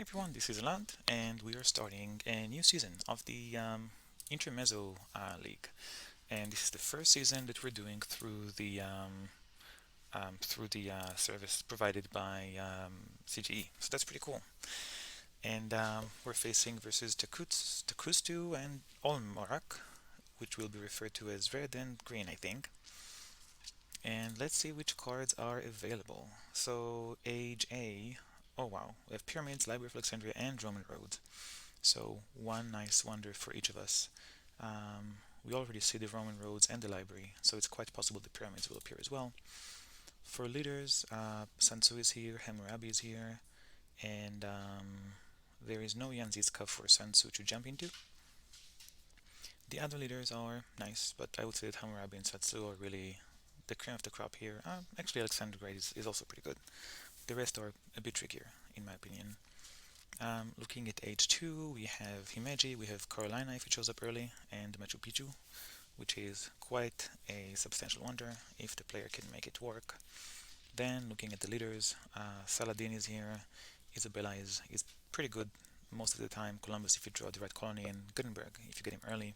Everyone, this is Alant, and we are starting a new season of the Intermezzo League. And this is the first season that we're doing through the service provided by CGE. So that's pretty cool. And we're facing versus Takustu and Olmorak, which will be referred to as red and green, I think. And let's see which cards are available. So Age A. Oh wow, we have Pyramids, Library of Alexandria, and Roman Roads. So one nice wonder for each of us. We already see the Roman roads and the library, so it's quite possible the pyramids will appear as well. For leaders, Sun Tzu is here, Hammurabi is here, and there is no Yanzitska for Sun Tzu to jump into. The other leaders are nice, but I would say that Hammurabi and Sun Tzu are really the cream of the crop here. Actually, Alexander the Great is also pretty good. The rest are a bit trickier, in my opinion. Looking at age 2, we have Himeji, we have Carolina if it shows up early, and Machu Picchu, which is quite a substantial wonder if the player can make it work. Then looking at the leaders, Saladin is here, Isabella is pretty good most of the time, Columbus if you draw the right colony, and Gutenberg if you get him early.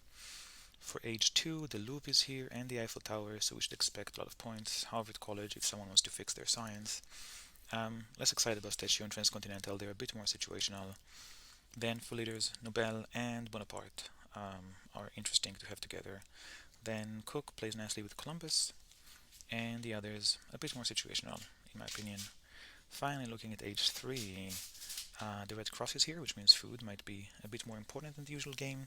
For age 2, the Louvre is here and the Eiffel Tower, so we should expect a lot of points. Harvard College if someone wants to fix their science. Less excited about Statue and Transcontinental, they're a bit more situational. Then for leaders, Nobel and Bonaparte are interesting to have together. Then Cook plays nicely with Columbus, and the others a bit more situational, in my opinion. Finally, looking at age 3, the Red Cross is here, which means food might be a bit more important than the usual game.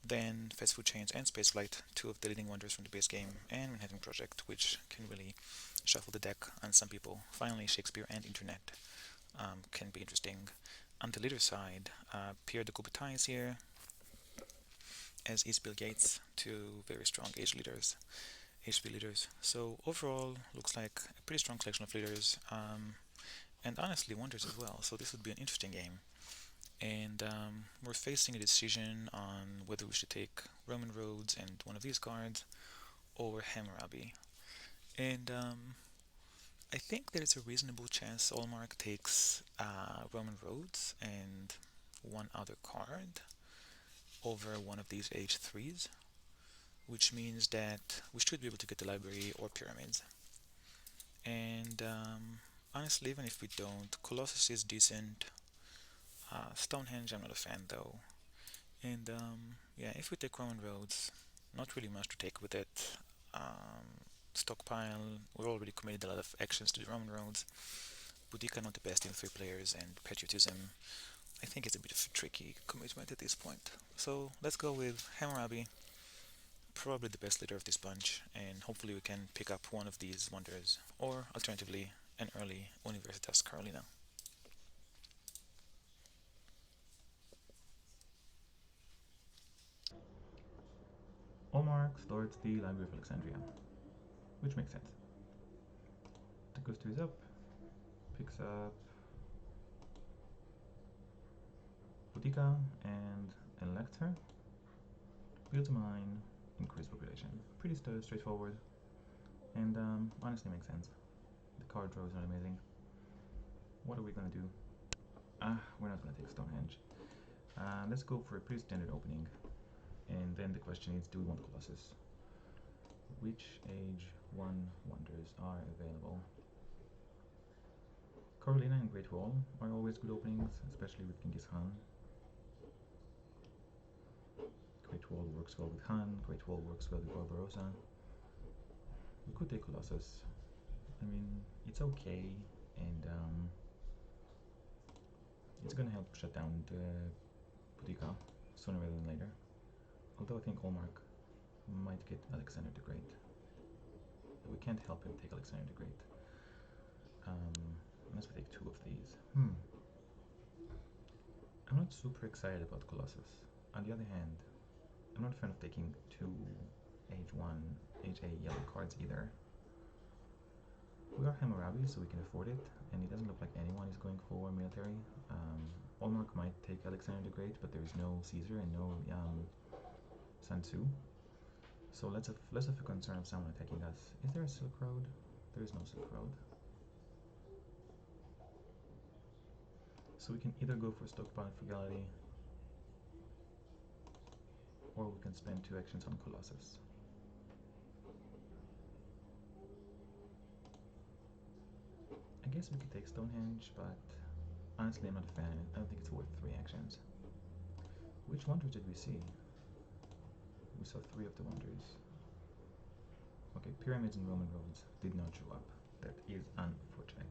Then Fast Food Chains and Spaceflight, two of the leading wonders from the base game, and Manhattan Project, which can really shuffle the deck on some people. Finally, Shakespeare and Internet can be interesting. On the leader side, Pierre de Coubertin is here, as is Bill Gates, two very strong HP leaders. So overall, looks like a pretty strong collection of leaders, and honestly wonders as well. So this would be an interesting game. And we're facing a decision on whether we should take Roman Roads and one of these cards, or Hammurabi. And I think there's a reasonable chance Allmark takes Roman Roads and one other card over one of these H3s, which means that we should be able to get the library or pyramids. And honestly, even if we don't, Colossus is decent. Stonehenge, I'm not a fan though. And yeah, if we take Roman Roads, not really much to take with it. Stockpile, we're already committed a lot of actions to the Roman Roads. Boudica not the best in 3 players, and Patriotism, I think it's a bit of a tricky commitment at this point. So let's go with Hammurabi, probably the best leader of this bunch, and hopefully we can pick up one of these wonders, or alternatively, an early Universitas Carolina. Olmark starts the Library of Alexandria, which makes sense. Takustu is up, picks up Boudica and elects her. Builds a mine, increase population. Pretty straightforward, and honestly makes sense. The card draw is not amazing. What are we gonna do? We're not gonna take Stonehenge. Let's go for a pretty standard opening. And then the question is, do we want Colossus? Which age 1 wonders are available? Carolina and Great Wall are always good openings, especially with Genghis Khan. Great Wall works well with Han, Great Wall works well with Barbarossa. We could take Colossus. I mean, it's okay, and it's gonna help shut down the Boudica sooner rather than later. Although I think Olmark might get Alexander the Great. We can't help but take Alexander the Great. Unless we take 2 of these. I'm not super excited about Colossus. On the other hand, I'm not a fan of taking 2 age 1, age A yellow cards either. We are Hammurabi, so we can afford it, and it doesn't look like anyone is going for military. Olmark might take Alexander the Great, but there is no Caesar and no Sun Tzu. So less of a concern of someone attacking us. Is there a Silk Road? There is no Silk Road. So we can either go for stockpile frugality, or we can spend 2 actions on Colossus. I guess we could take Stonehenge, but honestly I'm not a fan. I don't think it's worth 3 actions. Which wonders did we see? We saw 3 of the wonders. Okay, pyramids and Roman roads did not show up. That is unfortunate.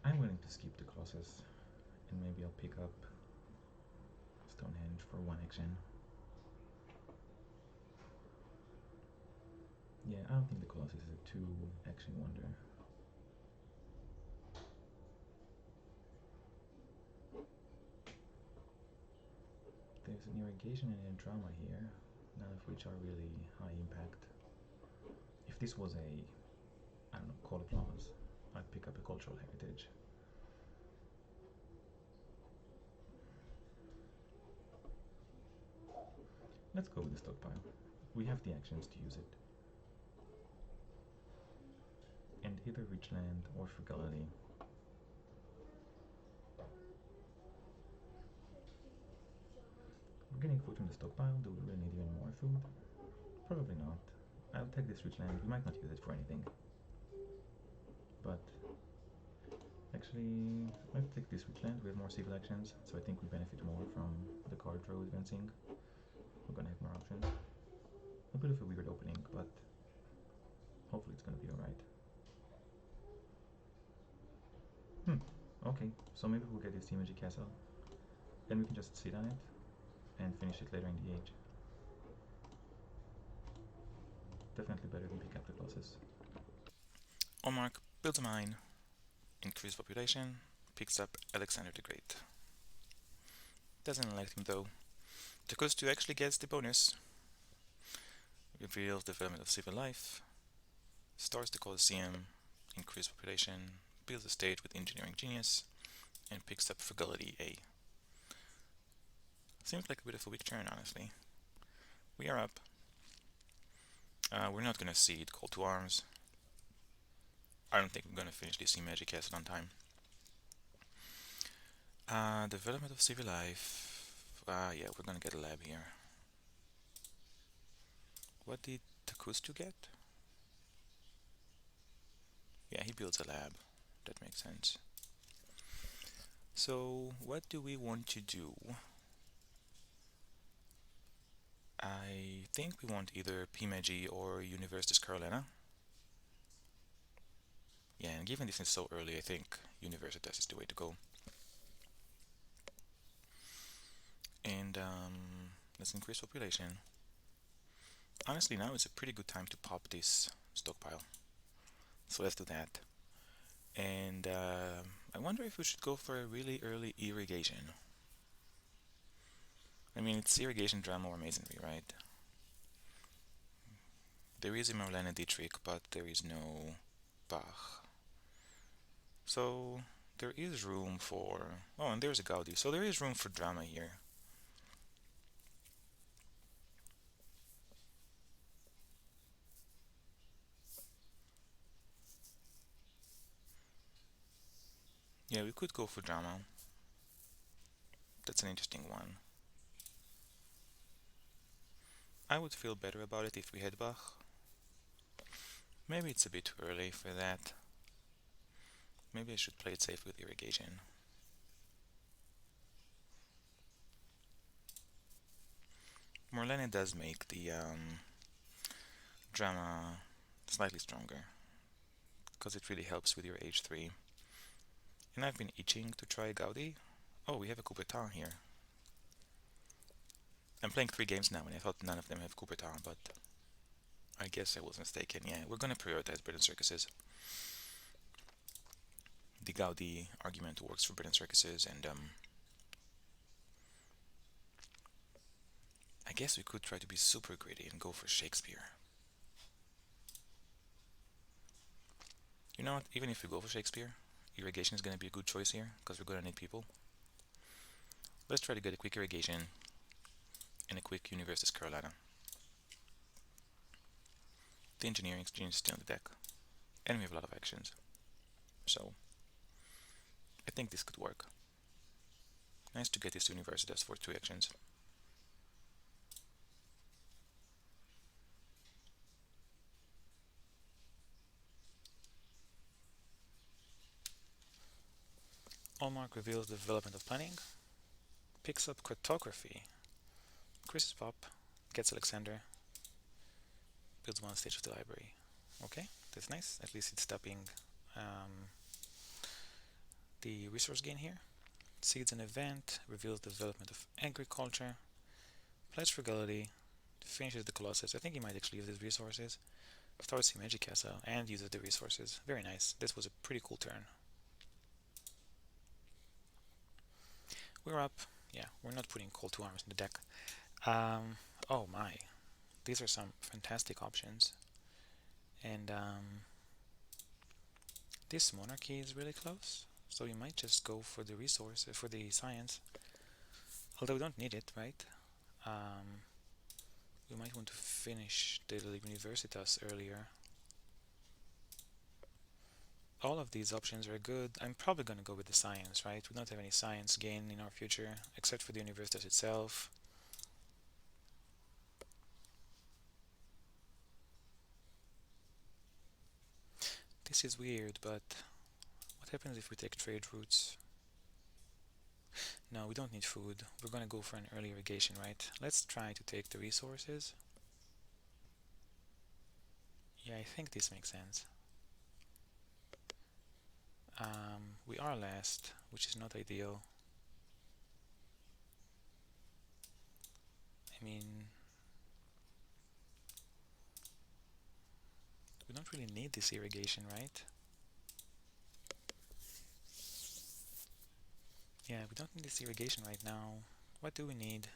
I'm willing to skip the Colossus, and maybe I'll pick up Stonehenge for 1 action. Yeah, I don't think the Colossus is a 2 action wonder. There's an irrigation and a drama here, none of which are really high impact. If this was a, I don't know, Call of Laws, I'd pick up a cultural heritage. Let's go with the stockpile. We have the actions to use it. And either Richland or Frugality. We're getting food from the stockpile. Do we really need even more food? Probably not. I'll take this Richland. We might not use it for anything. But actually, let's take this Richland. We have more civil actions, so I think we benefit more from the card row advancing. We're gonna have more options. A bit of a weird opening, but hopefully it's gonna be alright. Okay, so maybe we'll get this Team Magic Castle. Then we can just sit on it and finish it later in the age. Definitely better than pick up the Colossus. Olmark builds a mine, increased population, picks up Alexander the Great. Doesn't elect him though. Takustu actually gets the bonus. Reveals development of civil life, starts the Colosseum, increased population, builds a stage with engineering genius, and picks up Frugality A. Seems like a bit of a weak turn, honestly. We are up. We're not gonna see it Call to Arms. I don't think we're gonna finish this Magic Castle on time. Development of civil life. Yeah, we're gonna get a lab here. What did Takustu get? Yeah, he builds a lab. That makes sense. So, what do we want to do? I think we want either P-Magi or Universitas Carolina. Yeah, and given this is so early, I think Universitas is the way to go. And let's increase population. Honestly, now is a pretty good time to pop this stockpile. So let's do that. And I wonder if we should go for a really early irrigation. I mean, it's irrigation, drama, or masonry, right? There is a Marlene Dietrich, but there is no Bach. So there is room for... Oh, and there's a Gaudi. So there is room for drama here. Yeah, we could go for drama. That's an interesting one. I would feel better about it if we had Bach. Maybe it's a bit too early for that. Maybe I should play it safe with irrigation. Marlene does make the drama slightly stronger, because it really helps with your H3. And I've been itching to try Gaudi. Oh, we have a Coupetin here. I'm playing 3 games now, and I thought none of them have Coupetin, but I guess I was mistaken. Yeah, we're gonna prioritize Bread and Circuses. The Gaudi argument works for Bread and Circuses, and I guess we could try to be super greedy and go for Shakespeare. You know what? Even if we go for Shakespeare, irrigation is gonna be a good choice here, because we're gonna need people. Let's try to get a quick irrigation and a quick Universitas Carolina. The engineering exchange is still on the deck, and we have a lot of actions. So, I think this could work. Nice to get these two universities for 2 actions. Allmark reveals the development of planning, picks up cartography, increases pop, gets Alexander, builds 1 stage of the library. Okay, that's nice. At least it's stopping um, the resource gain here. Seeds an event, reveals the development of agriculture, pledge frugality, finishes the Colossus. I think he might actually use his resources. Starts the Magic Castle and uses the resources. Very nice. This was a pretty cool turn. We're up. Yeah, we're not putting Cold 2 Arms in the deck. Oh my. These are some fantastic options. And this Monarchy is really close. So you might just go for the resource, for the science. Although we don't need it, right? We might want to finish the Universitas earlier. All of these options are good. I'm probably going to go with the science, right? We don't have any science gain in our future, except for the Universitas itself. This is weird, but what happens if we take trade routes? No, we don't need food. We're going to go for an early irrigation, right? Let's try to take the resources. Yeah, I think this makes sense. We are last, which is not ideal. I mean, we don't really need this irrigation, right? Yeah, we don't need this irrigation right now. What do we need?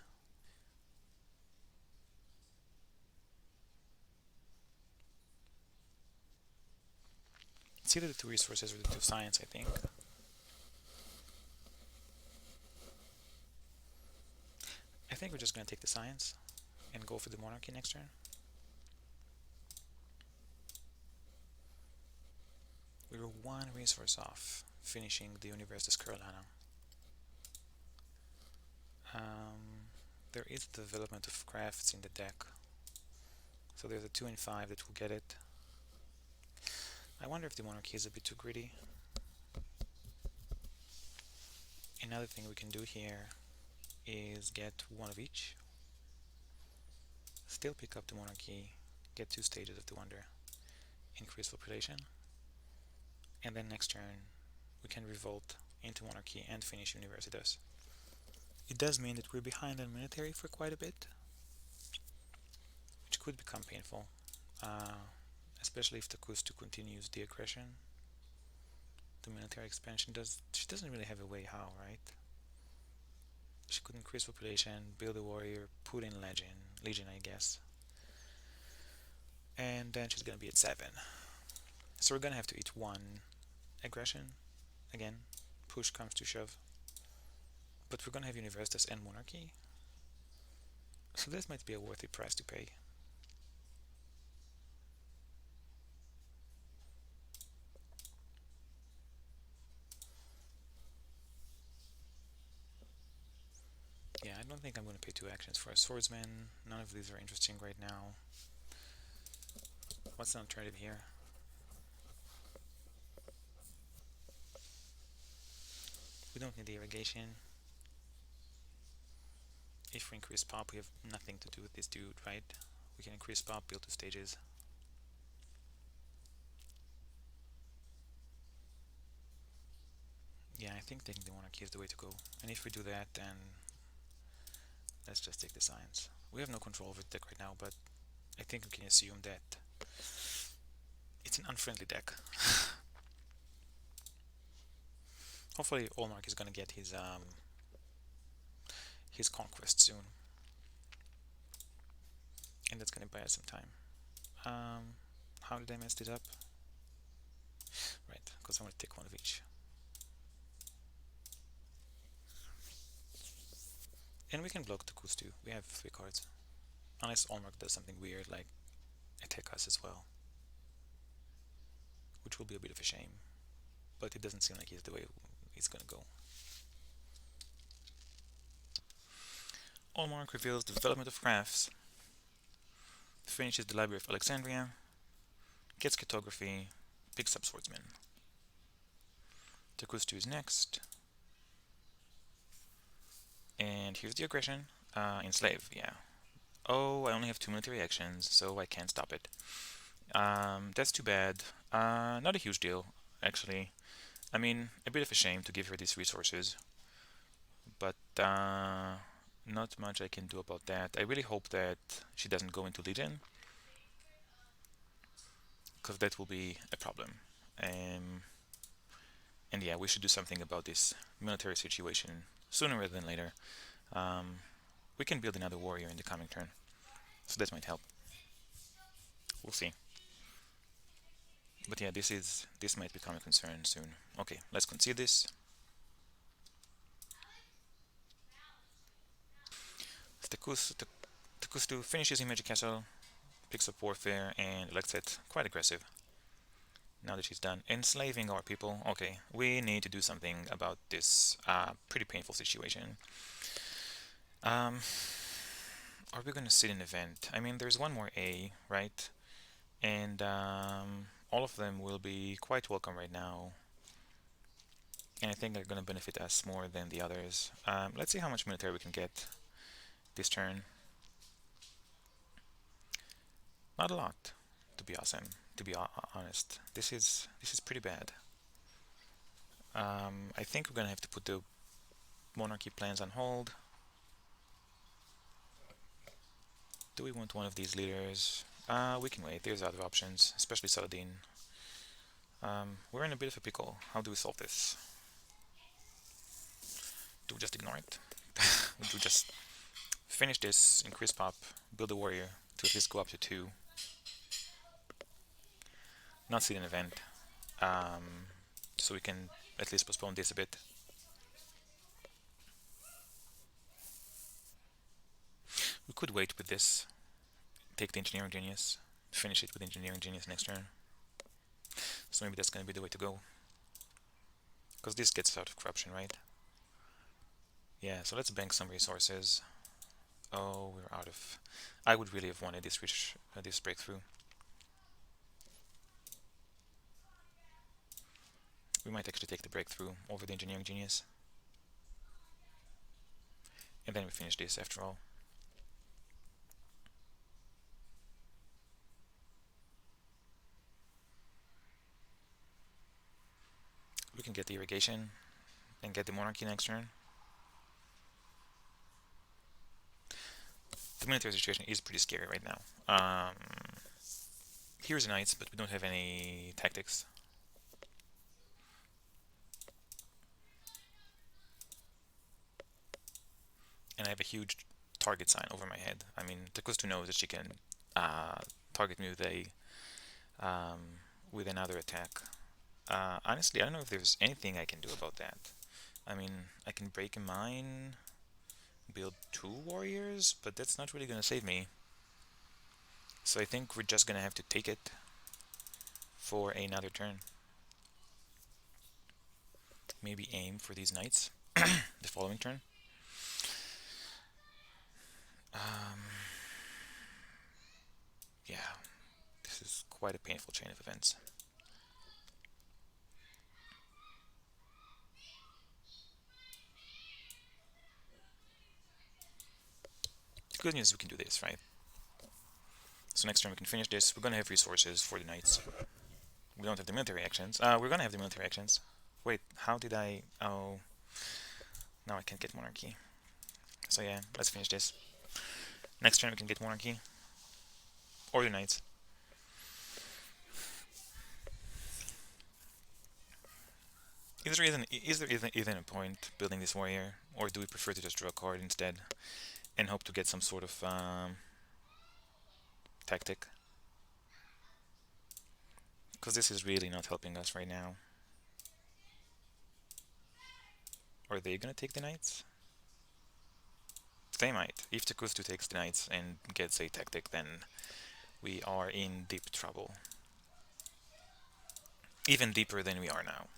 It's either the 2 resources or the 2 science, I think. I think we're just going to take the science and go for the monarchy next turn. We were 1 resource off finishing the Universitas Carolina. There is development of crafts in the deck, so there's a 2 and 5 that will get it. I wonder if the monarchy is a bit too greedy. Another thing we can do here is get 1 of each, still pick up the monarchy, get 2 stages of the wonder, increase population, and then next turn we can revolt into monarchy and finish Universitas. It does mean that we're behind on military for quite a bit, which could become painful, especially if the Kustu continues the aggression. The military expansion she doesn't really have a way how, right? She could increase population, build a warrior, put in legion, I guess. And then she's gonna be at 7. So we're gonna have to eat 1 aggression, again, push comes to shove. But we're gonna have Universitas and Monarchy, so this might be a worthy price to pay. Yeah, I don't think I'm gonna pay 2 actions for a swordsman. None of these are interesting right now. What's the alternative here? We don't need the irrigation. If we increase pop, we have nothing to do with this dude, right? We can increase pop, build 2 stages. Yeah, I think taking the monarchy is the way to go. And if we do that, then let's just take the science. We have no control over the deck right now, but I think we can assume that it's an unfriendly deck. Hopefully Allmark is gonna get his conquest soon, and that's gonna buy us some time. How did I mess it up? Right, because I want to take 1 of each. And we can block the Kustu. We have 3 cards. Unless Allmark does something weird like attack us as well, which will be a bit of a shame. But it doesn't seem like he's gonna go. Allmark reveals the development of crafts, finishes the Library of Alexandria, gets cartography, picks up swordsman. Takustu is next. And here's the aggression. Enslave, yeah. Oh, I only have 2 military actions, so I can't stop it. That's too bad. Not a huge deal, actually. I mean, a bit of a shame to give her these resources, but not much I can do about that. I really hope that she doesn't go into Legion, because that will be a problem. And yeah, we should do something about this military situation sooner rather than later. We can build another warrior in the coming turn, so that might help. We'll see. But yeah, this might become a concern soon. Okay, let's concede this. Takustu finishes in Magic Castle, picks up Warfare, and elects it. Quite aggressive. Now that she's done enslaving our people, okay, we need to do something about this pretty painful situation. Are we gonna sit an event? I mean, there's one more A, right? And all of them will be quite welcome right now. And I think they're gonna benefit us more than the others. Let's see how much military we can get this turn. Not a lot, to be awesome. To be honest, this is pretty bad. I think we're gonna have to put the monarchy plans on hold. Do we want one of these leaders? We can wait. There's other options, especially Saladin. We're in a bit of a pickle. How do we solve this? Do we just ignore it? Do we just finish this, increase pop, build a warrior to at least go up to 2? Not see an event, so we can at least postpone this a bit. We could wait with this, take the Engineering Genius, finish it with Engineering Genius next turn. So maybe that's gonna be the way to go. Because this gets out of corruption, right? Yeah, so let's bank some resources. Oh, we're out of... I would really have wanted this breakthrough. We might actually take the breakthrough over the Engineering Genius. And then we finish this after all. We can get the irrigation and get the monarchy next turn. The military situation is pretty scary right now. Here's the knights, but we don't have any tactics. And I have a huge target sign over my head. I mean, Takustu knows that she can target me with another attack. Honestly, I don't know if there's anything I can do about that. I mean, I can break a mine, build 2 warriors, but that's not really gonna save me. So I think we're just gonna have to take it for another turn. Maybe aim for these knights the following turn. Yeah, this is quite a painful chain of events. The good news is we can do this, right? So next turn we can finish this. We're gonna have resources for the knights. We don't have the military actions. We're gonna have the military actions. Wait, how did I... Oh, now I can't get monarchy. So yeah, let's finish this. Next turn we can get monarchy. Or the knights. Is there even a point building this warrior? Or do we prefer to just draw a card instead? And hope to get some sort of tactic? Because this is really not helping us right now. Are they gonna take the knights? They might. If Takustu takes the knights and gets a tactic, then we are in deep trouble. Even deeper than we are now.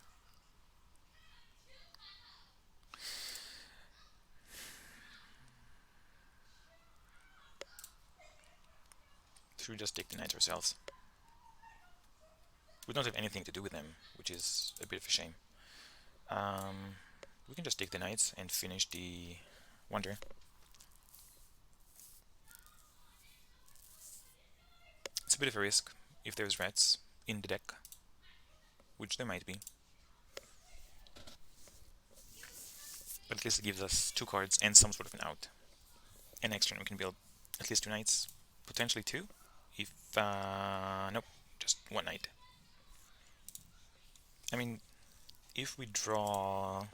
Should we just take the knights ourselves? We don't have anything to do with them, which is a bit of a shame. We can just take the knights and finish the wonder. It's a bit of a risk if there's rats in the deck, which there might be. But at least it gives us 2 cards and some sort of an out. And next turn we can build at least 2 knights, potentially 2. If, nope, just 1 knight. I mean, if we draw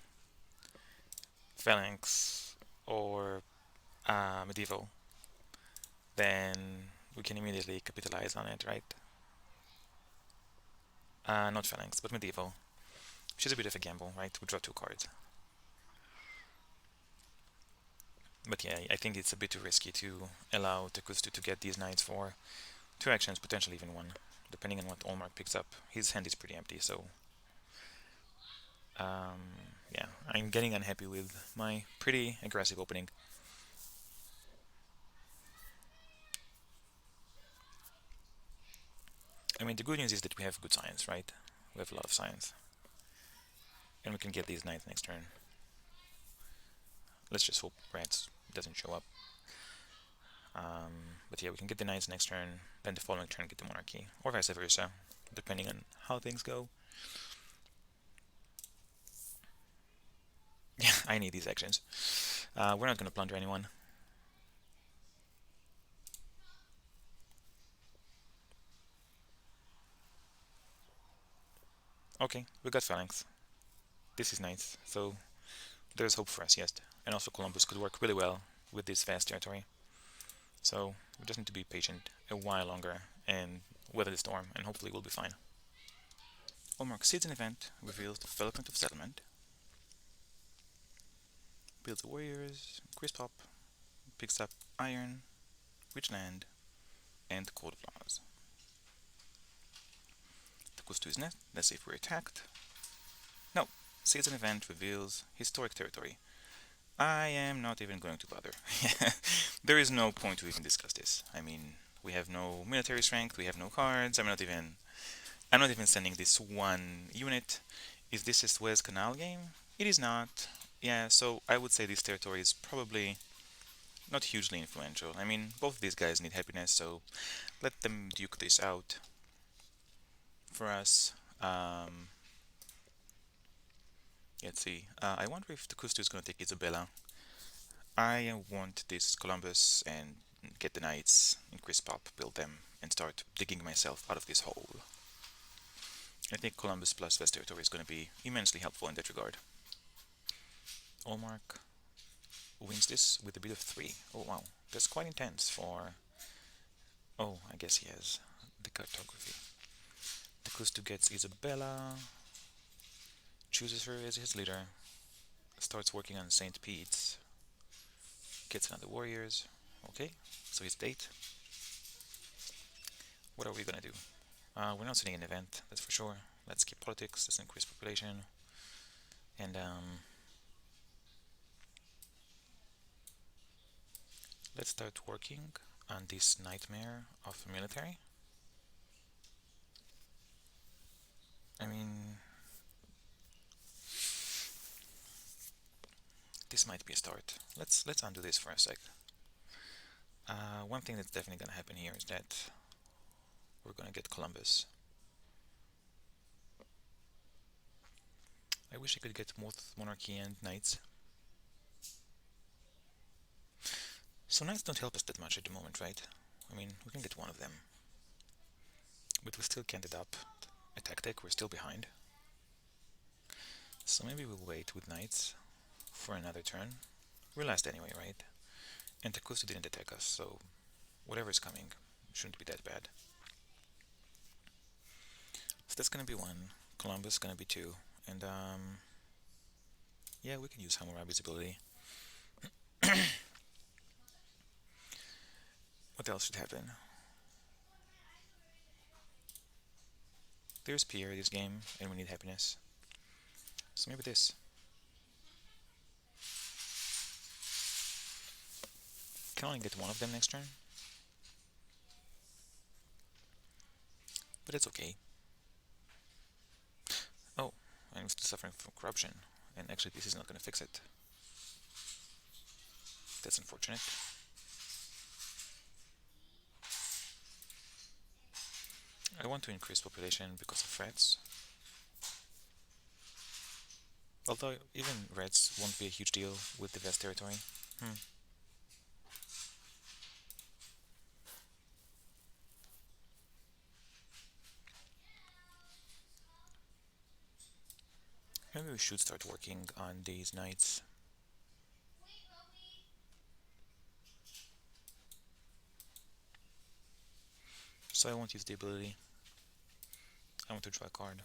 Phalanx or Medieval, then we can immediately capitalize on it, right? Not Phalanx, but Medieval, which is a bit of a gamble, right? We draw 2 cards. But yeah, I think it's a bit too risky to allow Tekustu to get these knights for 2 actions, potentially even 1, depending on what Olmark picks up. His hand is pretty empty, so yeah, I'm getting unhappy with my pretty aggressive opening. I mean, the good news is that we have good science, right? We have a lot of science. And we can get these knights next turn. Let's just hope rats doesn't show up. But yeah, we can get the knights next turn, then the following turn get the monarchy, or vice versa, depending on how things go. Yeah, I need these actions. We're not going to plunder anyone. Okay, we got Phalanx. This is nice, so there's hope for us, yes. And also Columbus could work really well with this vast territory. So we just need to be patient a while longer and weather the storm, and hopefully we'll be fine. Olmark seeds an event, reveals development of settlement, builds warriors, crisp pop, picks up iron, rich land, and cold applause. The goes to his net, let's see if we're attacked. No, seeds an event, reveals historic territory. I am not even going to bother. There is no point to even discuss this. I mean, we have no military strength, we have no cards, I'm not even sending this 1 unit. Is this a Suez Canal game? It is not. Yeah, so I would say this territory is probably not hugely influential. I mean, both of these guys need happiness, so let them duke this out for us. Let's see. I wonder if the Kustu is going to take Isabella. I want this Columbus and get the knights, increase pop, build them, and start digging myself out of this hole. I think Columbus plus West Territory is going to be immensely helpful in that regard. Olmark wins this with a bit of 3. Oh wow, that's quite intense for... Oh, I guess he has the cartography. The Kustu gets Isabella, chooses her as his leader, starts working on St. Pete's, gets another warriors. Okay, so he's date. What are we gonna do? We're not setting an event, that's for sure. Let's keep politics, let's increase population. And let's start working on this nightmare of military. I mean, this might be a start. Let's undo this for a sec. One thing that's definitely gonna happen here is that we're gonna get Columbus. I wish I could get both monarchy and knights. So knights don't help us that much at the moment, right? I mean, we can get one of them. But we still can't adapt attack deck, we're still behind. So maybe we'll wait with knights for another turn. We're last anyway, right? And Takusu didn't attack us, so whatever's coming shouldn't be that bad. So that's gonna be 1, Columbus gonna be 2, and yeah, we can use Hammurabi's ability. What else should happen? There's Pierre this game, and we need happiness. So maybe this. Can only get one of them next turn. but it's okay. Oh, I'm still suffering from corruption, and actually this is not going to fix it. That's unfortunate. I want to increase population because of threats. Although even reds won't be a huge deal with the vast territory. Hmm. Maybe we should start working on these knights. So I won't use the ability. I want to draw a card.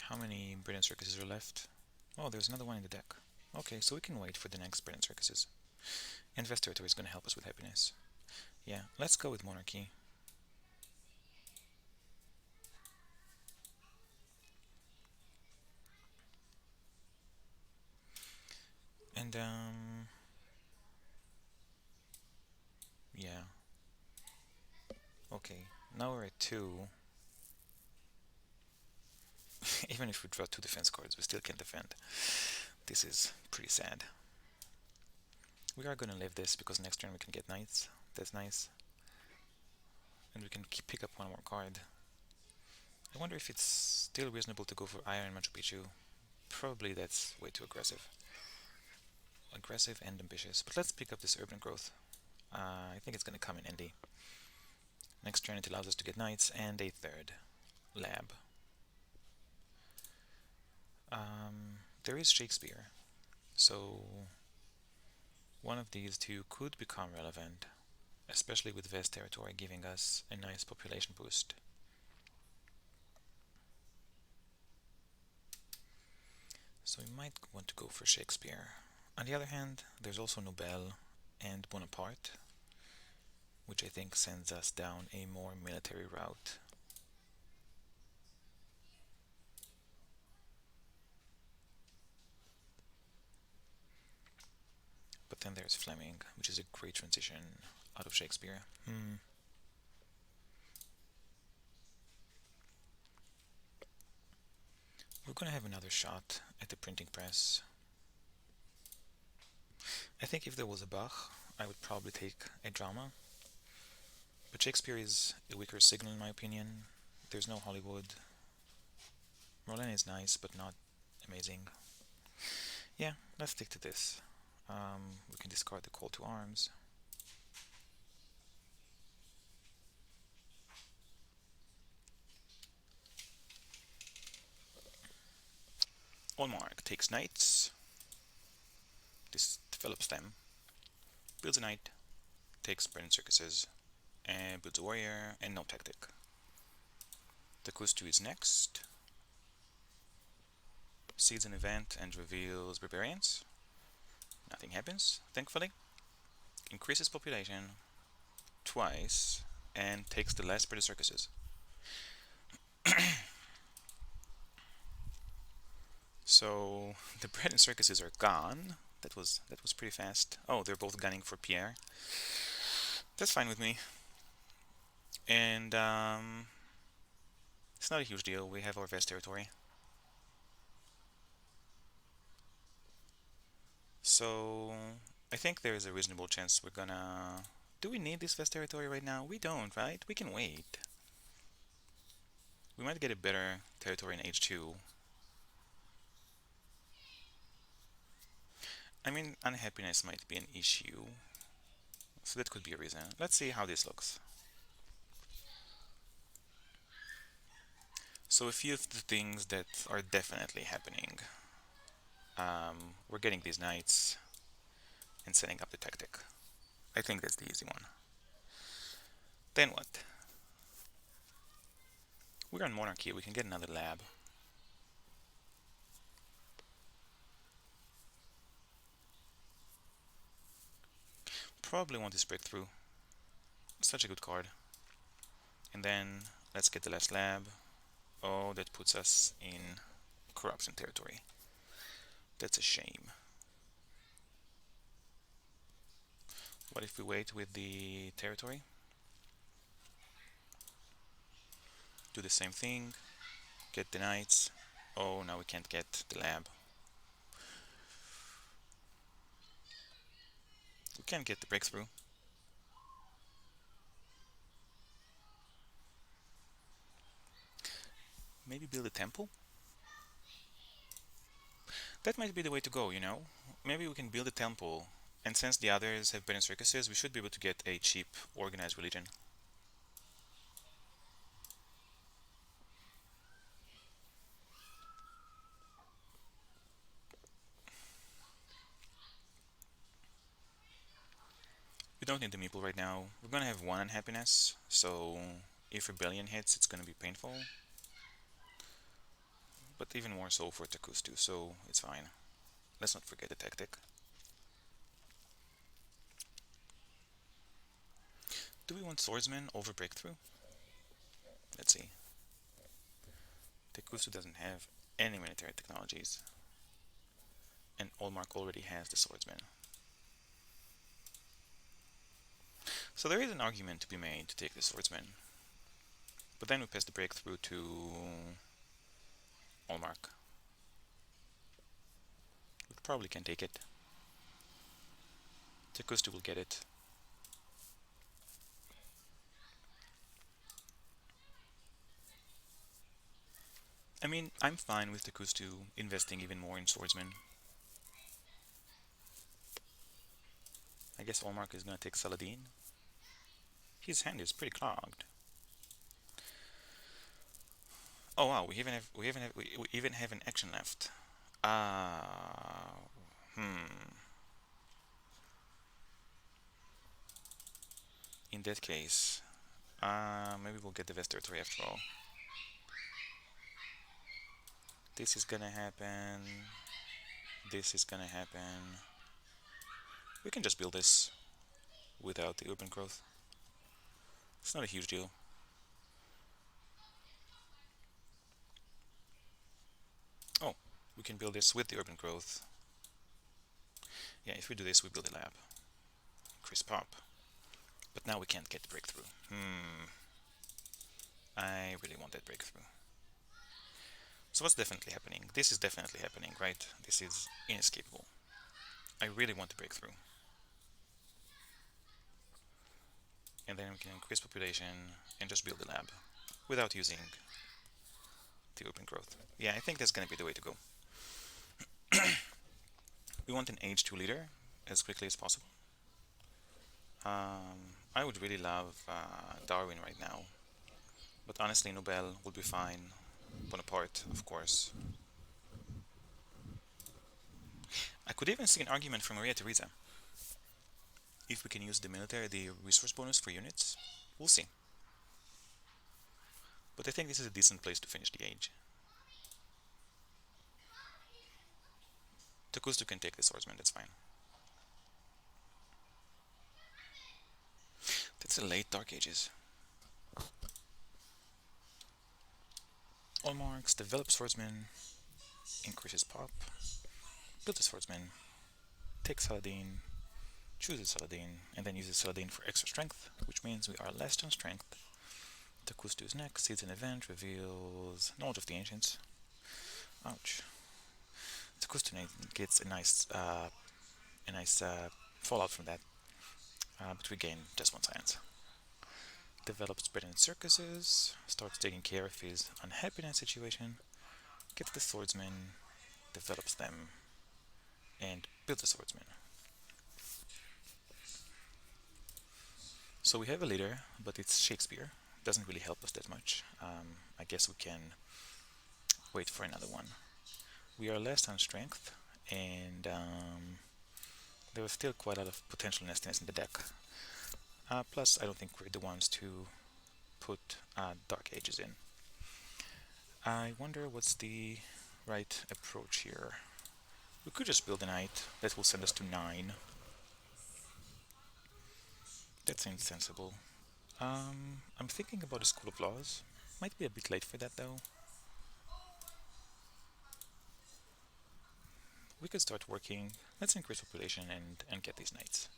How many brilliant circuses are left? Oh, there's another one in the deck. Okay, so we can wait for the next brilliant circuses. And vast territory is going to help us with happiness. Yeah, let's go with monarchy. And yeah. Okay, now we're at 2. Even if we draw 2 defense cards, we still can't defend. This is pretty sad. We are gonna leave this because next turn we can get knights. That's nice. And we can pick up one more card. I wonder if it's still reasonable to go for Iron Machu Picchu. Probably that's way too aggressive. Aggressive and ambitious. But let's pick up this urban growth. I think it's gonna come in handy. Next turn it allows us to get knights and a third lab. There is Shakespeare, so one of these two could become relevant, especially with vast territory giving us a nice population boost. So we might want to go for Shakespeare. On the other hand, there's also Nobel and Bonaparte, which I think sends us down a more military route. But then there's Fleming, which is a great transition out of Shakespeare. We're gonna have another shot at the printing press. I think if there was a Bach, I would probably take a drama. But Shakespeare is a weaker signal in my opinion. There's no Hollywood. Merlin is nice, but not amazing. Yeah, let's stick to this. We can discard the call to arms. Olmark takes knights. This develops them. Builds a knight. Takes brilliant circuses. And builds a warrior and no tactic. The Kustu is next. Sees an event and reveals barbarians. Nothing happens, thankfully. Increases population twice and takes the last British circuses. So the bread and circuses are gone. That was pretty fast. Oh, they're both gunning for Pierre. That's fine with me. And it's not a huge deal. We have our vast territory. So I think there is a reasonable chance we're gonna. Do we need this vast territory right now? We don't, right? We can wait. We might get a better territory in H2. I mean, unhappiness might be an issue. So that could be a reason. Let's see how this looks. So a few of the things that are definitely happening. We're getting these knights and setting up the tactic. I think that's the easy one. Then what? We're on monarchy, we can get another lab. Probably want this breakthrough. Such a good card. And then let's get the last lab. Oh, that puts us in corruption territory. That's a shame. What if we wait with the territory? Do the same thing, get the knights. Oh, now we can't get the lab. We can't get the breakthrough. Maybe build a temple? That might be the way to go, you know? Maybe we can build a temple, and since the others have been in circuses, we should be able to get a cheap, organized religion. We don't need the meeple right now. We're gonna have one unhappiness, so if rebellion hits, it's gonna be painful. But even more so for Takustu, so it's fine. Let's not forget the tactic. Do we want swordsman over breakthrough? Let's see. Takustu doesn't have any military technologies, and Olmark already has the swordsman. So there is an argument to be made to take the swordsman, but then we pass the breakthrough to Olmark. We probably can take it. Takustu will get it. I mean, I'm fine with Takustu investing even more in swordsman. I guess Olmark is gonna take Saladin. His hand is pretty clogged. Oh wow, we even have an action left. Hmm. In that case, maybe we'll get the West Territory after all. This is gonna happen. This is gonna happen. We can just build this without the urban growth. It's not a huge deal. Oh, we can build this with the urban growth. Yeah, if we do this, we build a lab. Increase pop. But now we can't get the breakthrough. I really want that breakthrough. So what's definitely happening? This is definitely happening, right? This is inescapable. I really want the breakthrough. And then we can increase population and just build a lab without using the open growth. Yeah, I think that's gonna be the way to go. We want an age 2 leader as quickly as possible. I would really love Darwin right now, but honestly, Nobel would be fine. Bonaparte, of course. I could even see an argument for Maria Theresa. If we can use the resource bonus for units, we'll see. But I think this is a decent place to finish the age. Takustu can take the swordsman, that's fine. That's a late Dark Ages. All marks, develop swordsman, increases pop, build a swordsman, take Saladin, chooses Saladin, and then uses Saladin for extra strength, which means we are less on strength. Takustu is next, sees an event, reveals knowledge of the ancients. Ouch. Takustu gets a nice fallout from that, but we gain just one science. Develops better in circuses, starts taking care of his unhappiness situation, gets the swordsman, develops them, and builds a swordsman. So we have a leader, but it's Shakespeare. Doesn't really help us that much. I guess we can wait for another one. We are less on strength, and there is still quite a lot of potential nastiness in the deck. Plus, I don't think we're the ones to put Dark Ages in. I wonder what's the right approach here. We could just build a knight. That will send us to 9. That's insensible. I'm thinking about a School of Laws. Might be a bit late for that though. we could start working. Let's increase population and get these knights,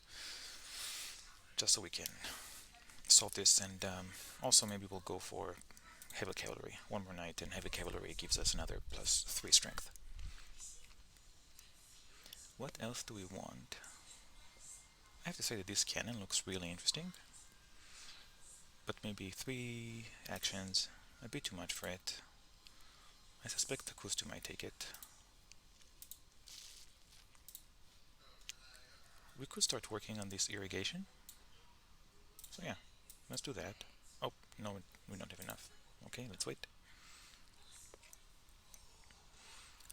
just so we can solve this. And also maybe we'll go for heavy cavalry. One more knight and heavy cavalry gives us another +3 strength. What else do we want? I have to say that this cannon looks really interesting, but maybe 3 actions, a bit too much for it. I suspect the Kustu might take it. We could start working on this irrigation. So yeah, let's do that. Oh, no, we don't have enough. Okay, let's wait.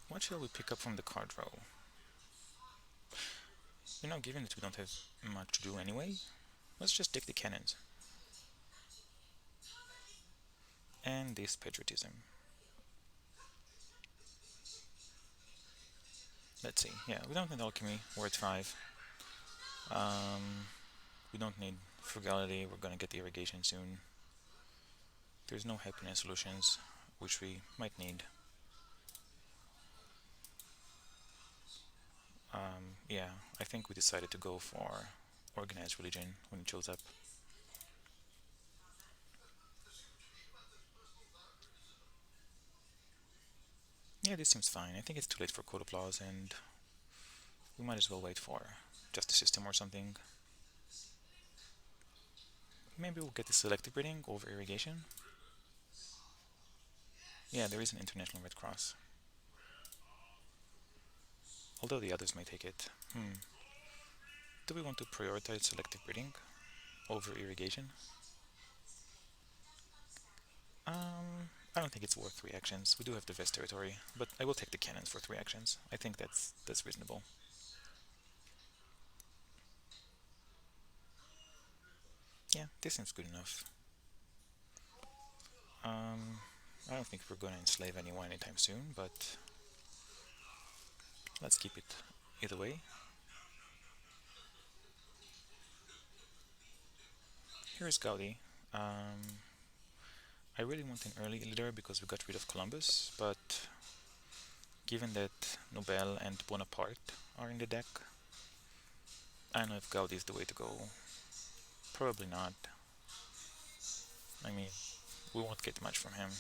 What shall we pick up from the card row? Given that we don't have much to do anyway, let's just take the cannons. And this patriotism. Let's see. Yeah, we don't need alchemy. We're at 5. We don't need frugality. We're gonna get the irrigation soon. There's no happiness solutions, which we might need. Yeah, I think we decided to go for organized religion when it shows up. Yeah, this seems fine. I think it's too late for code applause, and we might as well wait for justice system or something. Maybe we'll get the selective breeding over irrigation. Yeah, there is an International Red Cross. Although the others may take it. Do we want to prioritize selective breeding over irrigation? I don't think it's worth 3 actions. We do have the Vest territory, but I will take the cannons for 3 actions. I think that's reasonable. Yeah, this seems good enough. I don't think we're going to enslave anyone anytime soon, but let's keep it either way. Here's Gaudi. I really want an early leader because we got rid of Columbus, but given that Nobel and Bonaparte are in the deck, I don't know if Gaudi is the way to go. Probably not. I mean, we won't get much from him.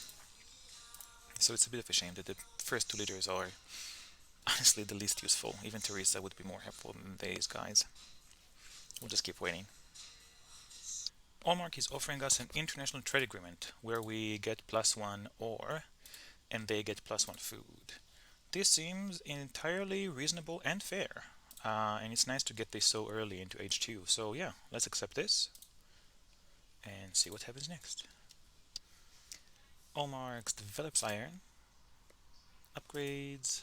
So it's a bit of a shame that the first 2 leaders are honestly the least useful. Even Teresa would be more helpful than these guys. We'll just keep waiting. Allmark is offering us an international trade agreement where we get +1 ore and they get +1 food. This seems entirely reasonable and fair, and it's nice to get this so early into age 2. So yeah, let's accept this and see what happens next. Allmarks develops iron, upgrades,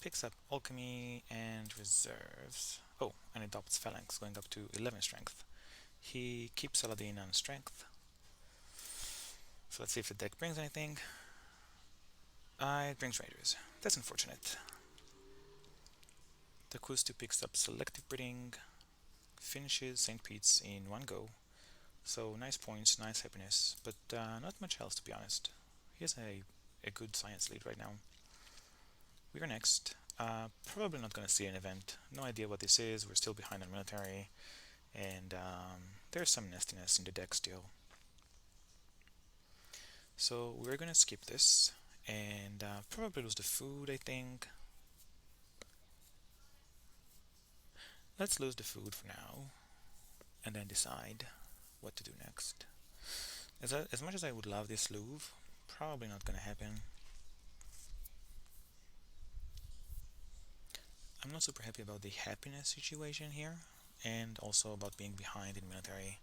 picks up alchemy and reserves. Oh, and adopts phalanx, going up to 11 strength. He keeps Saladin on strength. So let's see if the deck brings anything. It brings raiders. That's unfortunate. The Kustu picks up selective breeding, finishes St. Pete's in 1 go. So nice points, nice happiness, but not much else to be honest. He has a good science lead right now. We are next. Probably not going to see an event. No idea what this is. We're still behind on military, and there's some nastiness in the deck still. So we're going to skip this and probably lose the food, I think. Let's lose the food for now and then decide what to do next. As much as I would love this Louvre, probably not going to happen. I'm not super happy about the happiness situation here, and also about being behind in military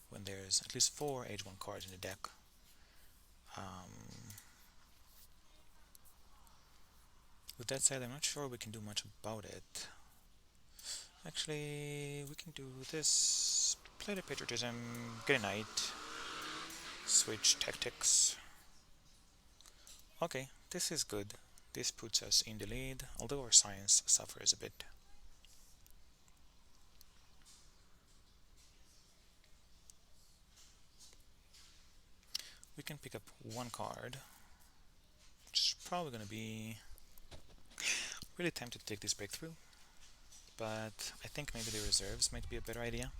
when there's at least 4 age 1 cards in the deck. With that said, I'm not sure we can do much about it. Actually, we can do this. Play the patriotism, get a knight, switch tactics. Okay, this is good. This puts us in the lead, although our science suffers a bit. We can pick up 1 card, which is probably going to be Really tempted to take this breakthrough, but I think maybe the reserves might be a better idea.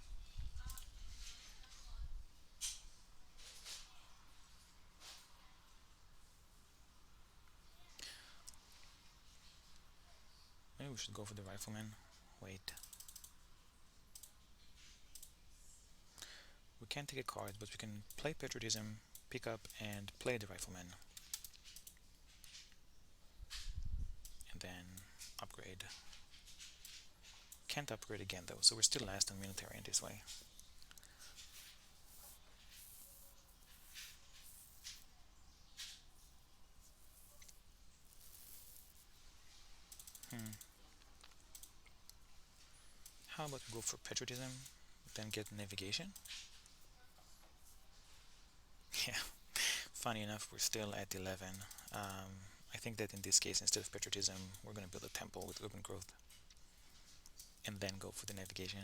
Maybe we should go for the rifleman. Wait. We can't take a card, but we can play patriotism, pick up, and play the rifleman. And then upgrade. Can't upgrade again though, so we're still last on military in this way. How about we go for patriotism, then get navigation? Yeah, funny enough, we're still at 11. I think that in this case, instead of patriotism, we're going to build a temple with urban growth and then go for the navigation.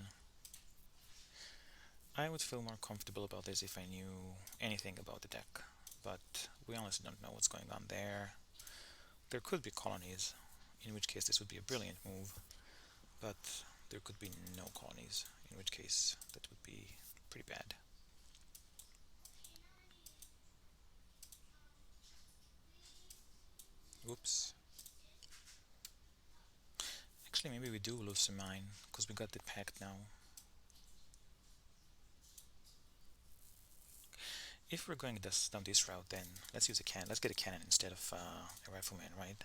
I would feel more comfortable about this if I knew anything about the deck, but we honestly don't know what's going on there. There could be colonies, in which case this would be a brilliant move, but there could be no colonies, in which case that would be pretty bad. Oops. Actually, maybe we do lose some mine, because we got the pact now. If we're going down this route, then let's use a cannon. Let's get a cannon instead of a rifleman, right?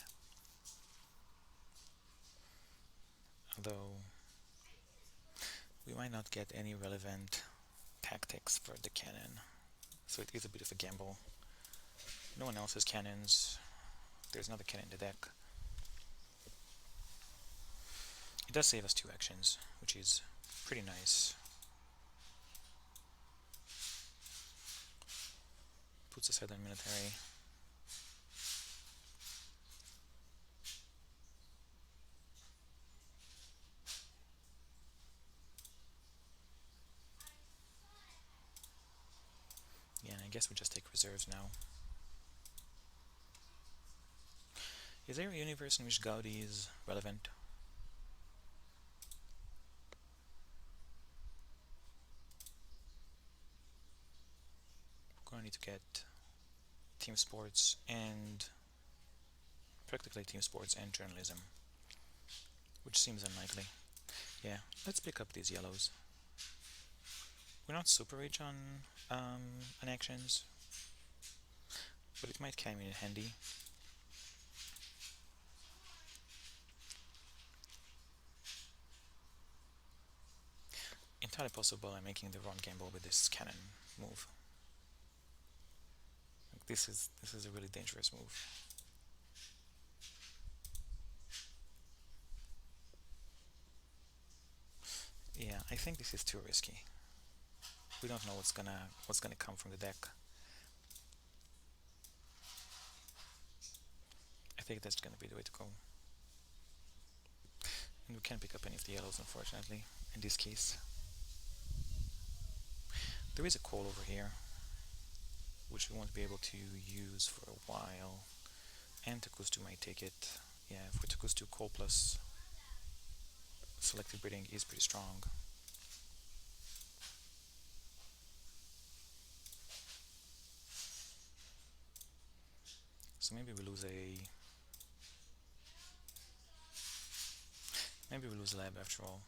Although we might not get any relevant tactics for the cannon, so it is a bit of a gamble. No one else has cannons. There's another cannon in the deck. It does save us 2 actions, which is pretty nice. Puts us ahead on military. Yeah, and I guess we just take reserves now. Is there a universe in which Gaudi is relevant? We're going to need to get team sports and practically team sports and journalism, which seems unlikely. Yeah, let's pick up these yellows. We're not super rich on actions, but it might come in handy. Entirely possible I'm making the wrong gamble with this cannon move. This is a really dangerous move. Yeah, I think this is too risky. We don't know what's gonna come from the deck. I think that's gonna be the way to go. And we can't pick up any of the yellows, unfortunately, in this case. There is a call over here, which we won't be able to use for a while. And Takustu might take it. Yeah, for Takustu, call plus selective breeding is pretty strong. So maybe we lose a lab after all.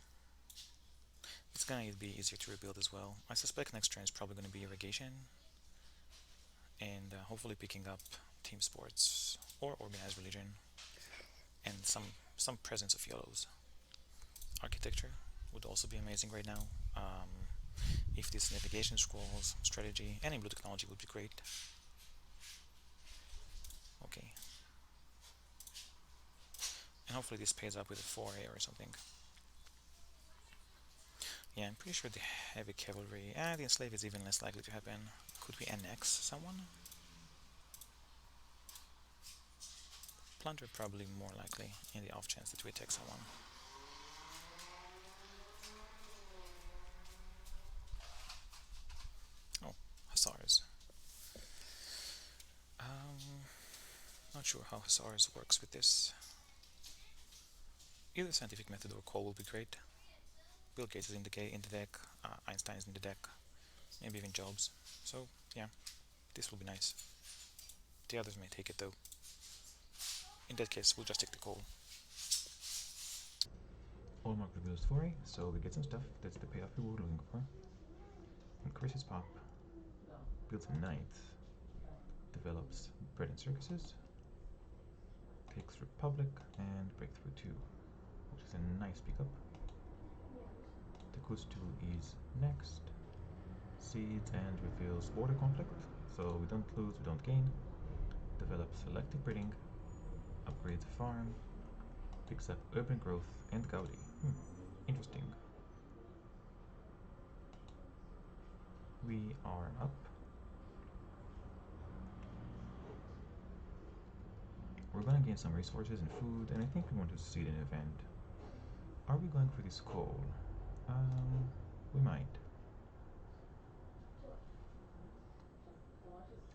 It's gonna be easier to rebuild as well. I suspect next turn is probably gonna be irrigation, and hopefully picking up team sports or organized religion, and some presence of yellows. Architecture would also be amazing right now. If this navigation scrolls, strategy, any blue technology would be great. Okay. And hopefully this pays up with a 4A or something. Yeah, I'm pretty sure the heavy cavalry and the enslave is even less likely to happen. Could we annex someone? Plunder probably more likely in the off chance that we attack someone. Oh, hussars. Not sure how hussars works with this. Either scientific method or call will be great. Bill Gates is in the deck, Einstein's in the deck, maybe even Jobs. So yeah, this will be nice. The others may take it though. In that case, we'll just take the call. Allmark reveals 4, so we get some stuff. That's the payoff we were looking for. And Chris's pop builds a knight, develops Bread and Circuses, takes Republic, and Breakthrough 2, which is a nice pickup. Takus 2 is next. Seeds and reveals border conflict, so we don't lose, we don't gain. Develops selective breeding, upgrades farm, picks up urban growth and Gaudi. Interesting. We are up. We're gonna gain some resources and food, and I think we want to seed an event. Are we going for this coal? We might.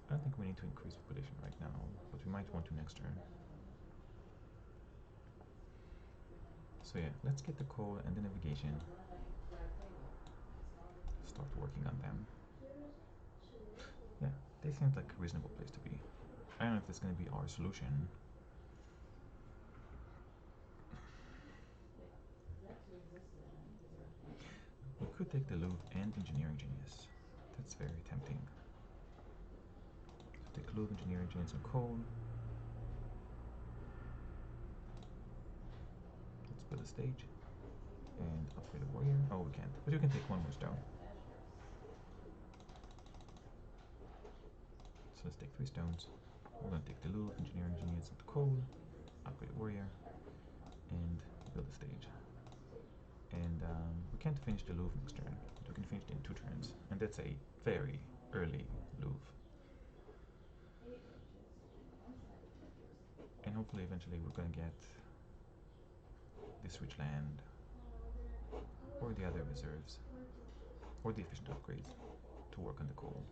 I don't think we need to increase population right now, but we might want to next turn. So yeah, let's get the coal and the navigation. Start working on them. Yeah, they seem like a reasonable place to be. I don't know if this is going to be our solution. We could take the loot and engineering genius. That's very tempting. So take loot, engineering genius, and coal. Let's build a stage and upgrade a warrior. Oh, we can't, but you can take one more stone. So let's take 3 stones. We're going to take the loot, engineering genius, and the coal, upgrade a warrior, and build a stage. And we can't finish the Louvre next turn, but we can finish it in 2 turns, and that's a very early Louvre. And hopefully eventually we're gonna get this rich land, or the other reserves, or the efficient upgrades to work on the coal.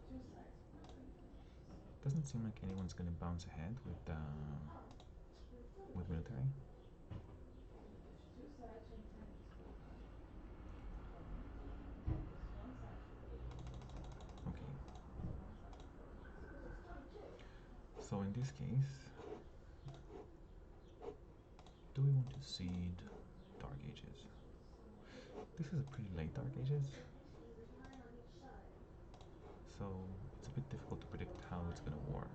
Doesn't seem like anyone's gonna bounce ahead with military. Okay. So in this case, do we want to seed Dark Ages? This is a pretty late Dark Ages, so it's a bit difficult to predict how it's gonna work.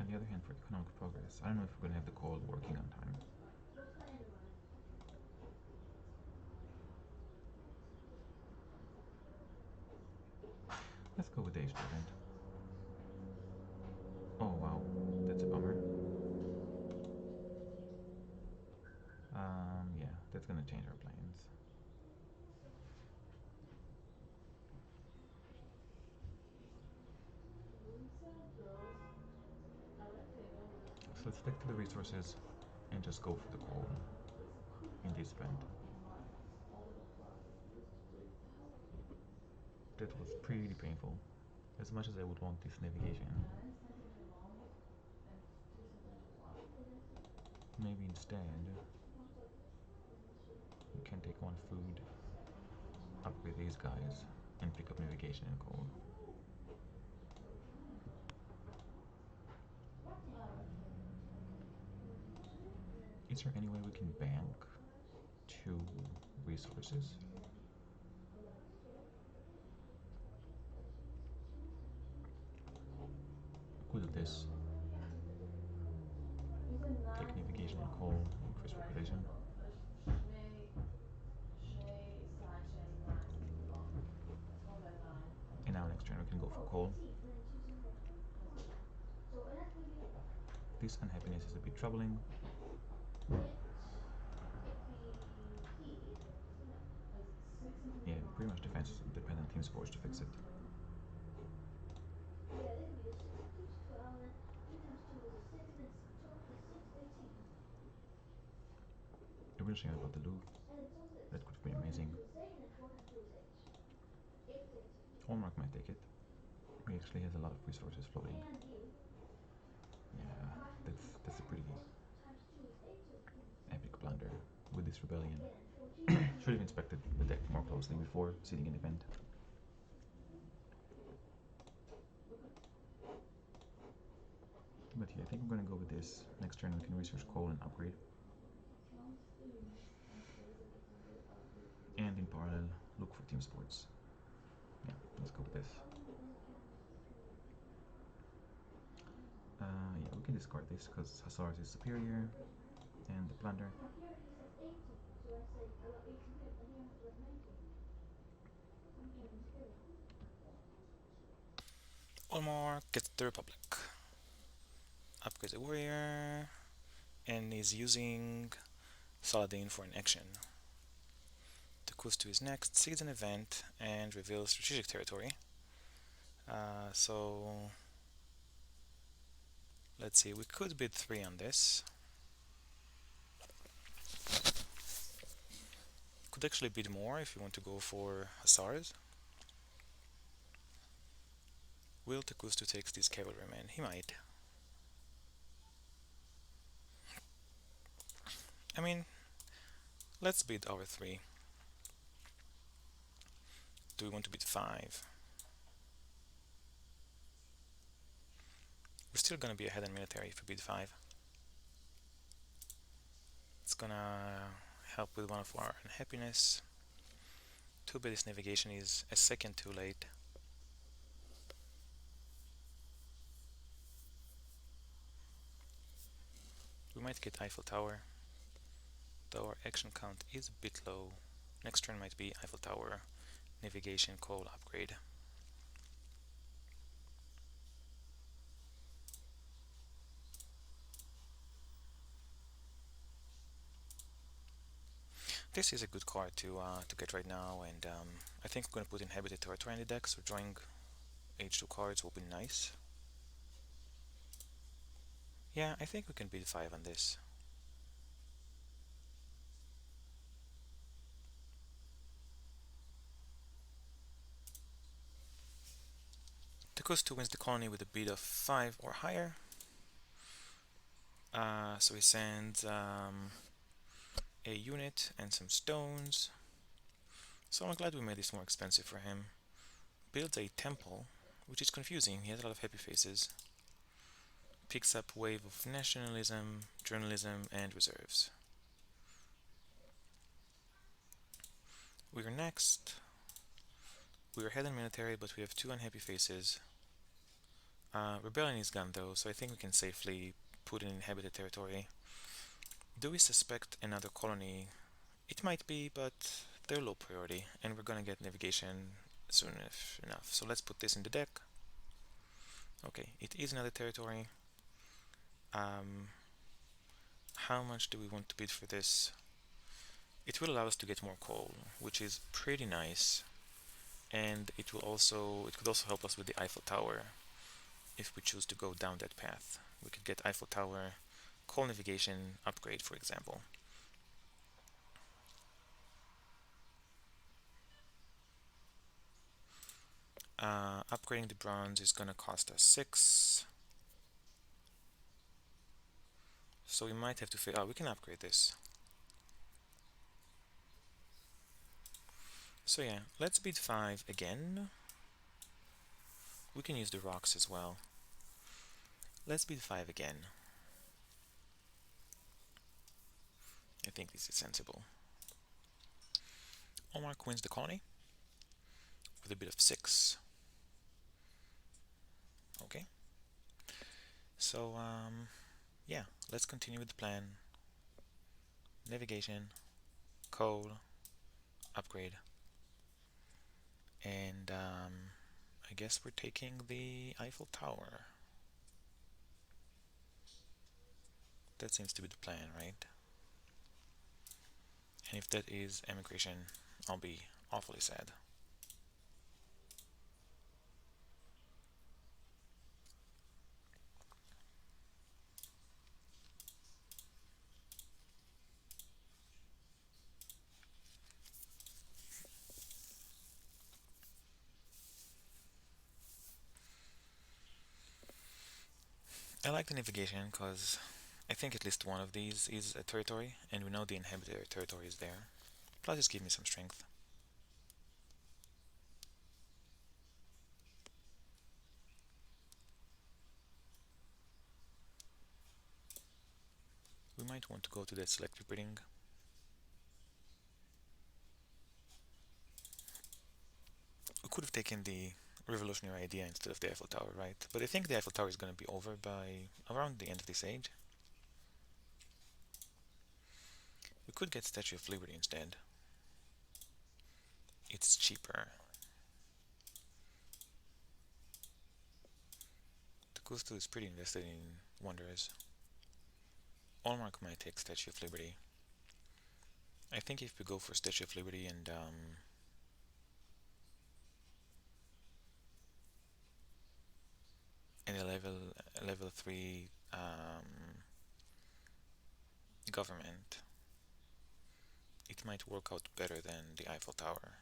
On the other hand, for economic progress, I don't know if we're gonna have the coal working on time. Let's go with the student. Oh wow, that's a bummer. Yeah, that's gonna change our plans. So let's stick to the resources and just go for the coal in this event. That was pretty painful. As much as I would want this navigation, maybe instead we can take 1 food, upgrade these guys, and pick up navigation and coal. Is there any way we can bank 2 resources? Could do this. Take navigation and coal, increase population. And now next turn we can go for coal. This unhappiness is a bit troubling. Yeah, pretty much defense dependent team sports to fix it. A real shame about the Louvre. That could be amazing. Hallmark might take it. He actually has a lot of resources floating. Yeah, that's a pretty epic blunder with this rebellion. Should have inspected the deck more closely before seeding an event. But yeah, I think I'm gonna go with this. Next turn we can research coal and upgrade. And in parallel, look for team sports. Yeah, let's go with this. Yeah, we can discard this because Hussars is superior, and the plunder. Olmar gets the Republic. Upgrades a warrior, and is using Saladin for an action. Takustu is next, seeds an event, and reveals strategic territory. So let's see, we could bid 3 on this. Could actually bid more if you want to go for Hussars. Will Takustu takes these cavalrymen? He might. I mean, let's bid our 3. Do we want to bid 5? We're still gonna be ahead in military if we bid 5. It's gonna help with one of our unhappiness. Too bad this navigation is a second too late. We might get Eiffel Tower, though our action count is a bit low. Next turn might be Eiffel Tower, navigation, coal upgrade. This is a good card to get right now, and I think I'm gonna put Inhabited Territory in the deck, so drawing H2 cards will be nice. Yeah, I think we can bid 5 on this. Takustu wins the colony with a bid of 5 or higher. So he sends a unit and some stones. So I'm glad we made this more expensive for him. Builds a temple, which is confusing. He has a lot of happy faces. Picks up wave of nationalism, journalism, and reserves. We're next. We're ahead in military, but we have 2 unhappy faces. Rebellion is gone though, so I think we can safely put in inhabited territory. Do we suspect another colony? It might be, but they're low priority, and we're gonna get navigation soon enough. So let's put this in the deck. Okay, it is another territory. How much do we want to bid for this? It will allow us to get more coal, which is pretty nice, and it could also help us with the Eiffel Tower if we choose to go down that path. We could get Eiffel Tower, coal navigation upgrade, for example. Upgrading the bronze is gonna cost us 6. So we might have to we can upgrade this. So yeah, let's bid 5 again. We can use the rocks as well. Let's bid 5 again. I think this is sensible. Omar wins the colony with a bid of 6. Okay. So yeah, let's continue with the plan. Navigation, coal, upgrade, and I guess we're taking the Eiffel Tower. That seems to be the plan, right? And if that is emigration, I'll be awfully sad. I like the navigation because I think at least one of these is a territory, and we know the inhabitor territory is there. Plus, just give me some strength. We might want to go to that select repeating. We could have taken the revolutionary idea instead of the Eiffel Tower, right? But I think the Eiffel Tower is going to be over by around the end of this age. We could get Statue of Liberty instead. It's cheaper. The Kustu is pretty invested in wonders. Allmark might take Statue of Liberty. I think if we go for Statue of Liberty and a level 3 government, it might work out better than the Eiffel Tower.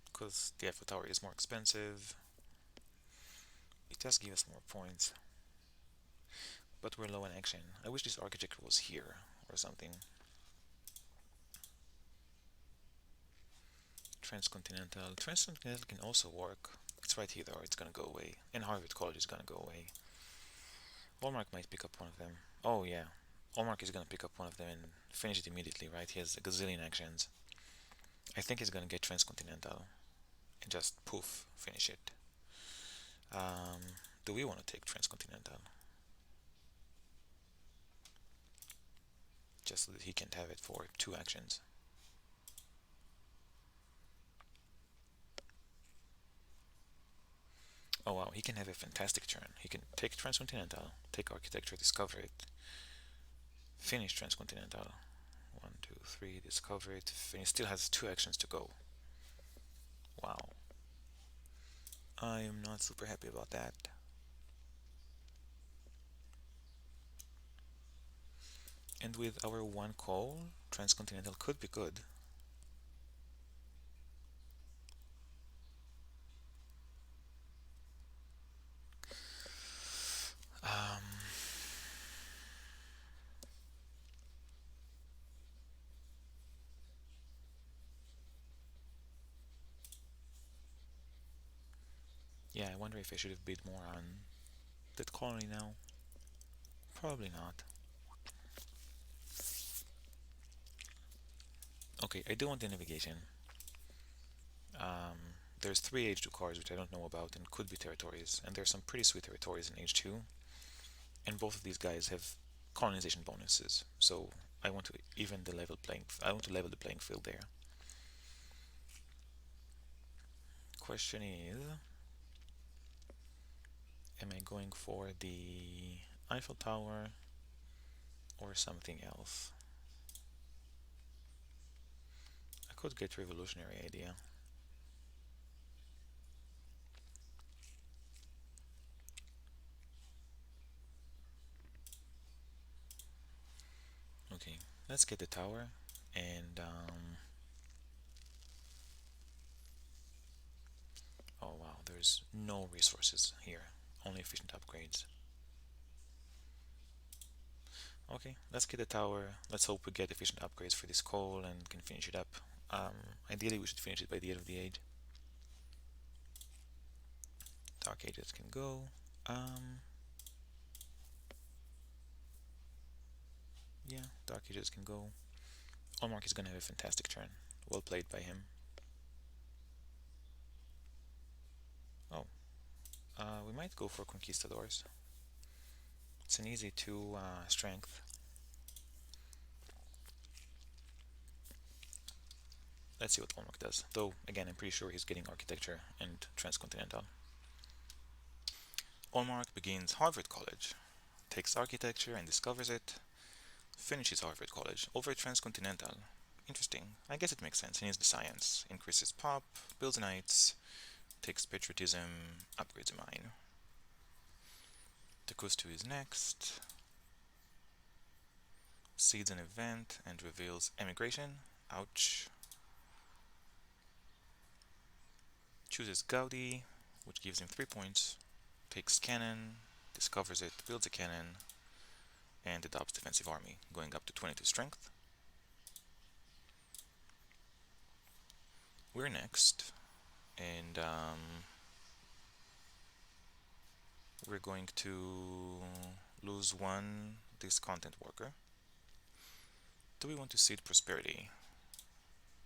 Because the Eiffel Tower is more expensive, it does give us more points, but we're low in action. I wish this architecture was here or something. Transcontinental. Transcontinental can also work. It's right here though, it's gonna go away. And Harvard College is gonna go away. Allmark might pick up one of them. Oh yeah. Allmark is gonna pick up one of them and finish it immediately, right? He has a gazillion actions. I think he's gonna get Transcontinental and just poof, finish it. Um, do we want to take Transcontinental? Just so that he can't have it for 2 actions. Oh wow, he can have a fantastic turn. He can take Transcontinental, take Architecture, discover it, finish Transcontinental. 1, 2, 3, discover it, finish. Still has 2 actions to go. Wow. I am not super happy about that. And with our 1 call, Transcontinental could be good. Um, yeah, I wonder if I should have bid more on that colony now. Probably not. Okay, I do want the navigation. There's 3 H2 cards which I don't know about and could be territories, and there's some pretty sweet territories in H2, and both of these guys have colonization bonuses, so I want to even the level playing. I want to level the playing field there. Question is, am I going for the Eiffel Tower or something else? I could get revolutionary idea. Okay, let's get the tower and oh wow, there's no resources here, only efficient upgrades. Okay, let's get the tower. Let's hope we get efficient upgrades for this coal and can finish it up. Ideally, we should finish it by the end of the age. Dark Ages can go. Yeah, Dark Ages can go. Olmark is gonna have a fantastic turn. Well played by him. Oh, we might go for Conquistadors. It's an easy 2 strength. Let's see what Olmark does. Though, again, I'm pretty sure he's getting Architecture and Transcontinental. Olmark begins Harvard College, takes Architecture and discovers it, finishes Harvard College over Transcontinental. Interesting. I guess it makes sense. He needs the science. Increases pop, builds knights, takes patriotism, upgrades a mine. Takustu is next. Seeds an event and reveals emigration. Ouch. Chooses Gaudi, which gives him 3 points. takes cannon, discovers it, builds a cannon, and adopts defensive army, going up to 22 strength. We're next, and we're going to lose one discontent worker. Do we want to seed prosperity?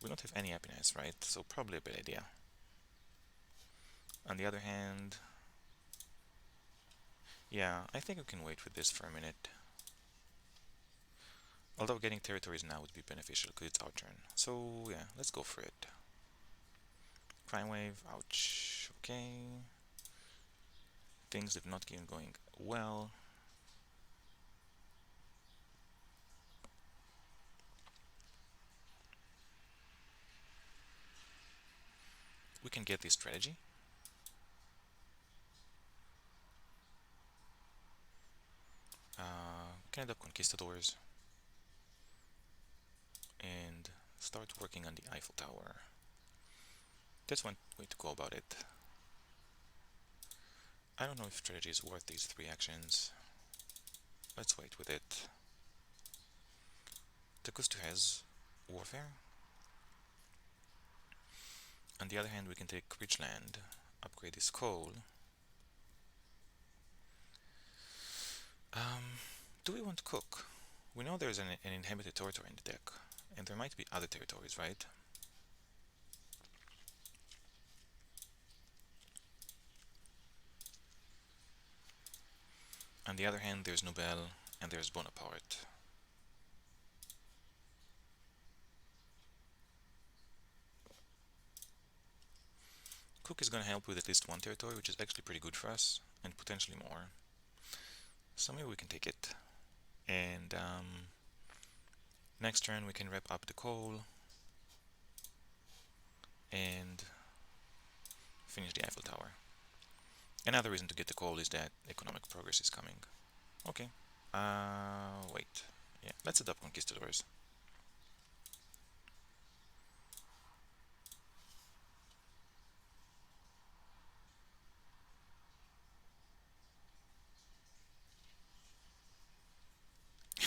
We don't have any happiness, right? So probably a bad idea. On the other hand, yeah, I think we can wait with this for a minute. Although getting territories now would be beneficial because it's our turn. So yeah, let's go for it. Crime wave, ouch. Okay. Things have not been going well. We can get this strategy. We can end up conquistadors and start working on the Eiffel Tower. That's one way to go about it. I don't know if strategy is worth these 3 actions. Let's wait with it. Takustu has warfare. On the other hand, we can take rich land, upgrade this coal. Do we want cook? We know there's an inhabited territory in the deck, and there might be other territories, right? On the other hand, there's Nobel and there's Bonaparte. Cook is going to help with at least one territory, which is actually pretty good for us, and potentially more. So maybe we can take it. And next turn we can wrap up the coal and finish the Eiffel Tower. Another reason to get the coal is that economic progress is coming. Okay. Wait. Yeah, let's adopt conquistadors.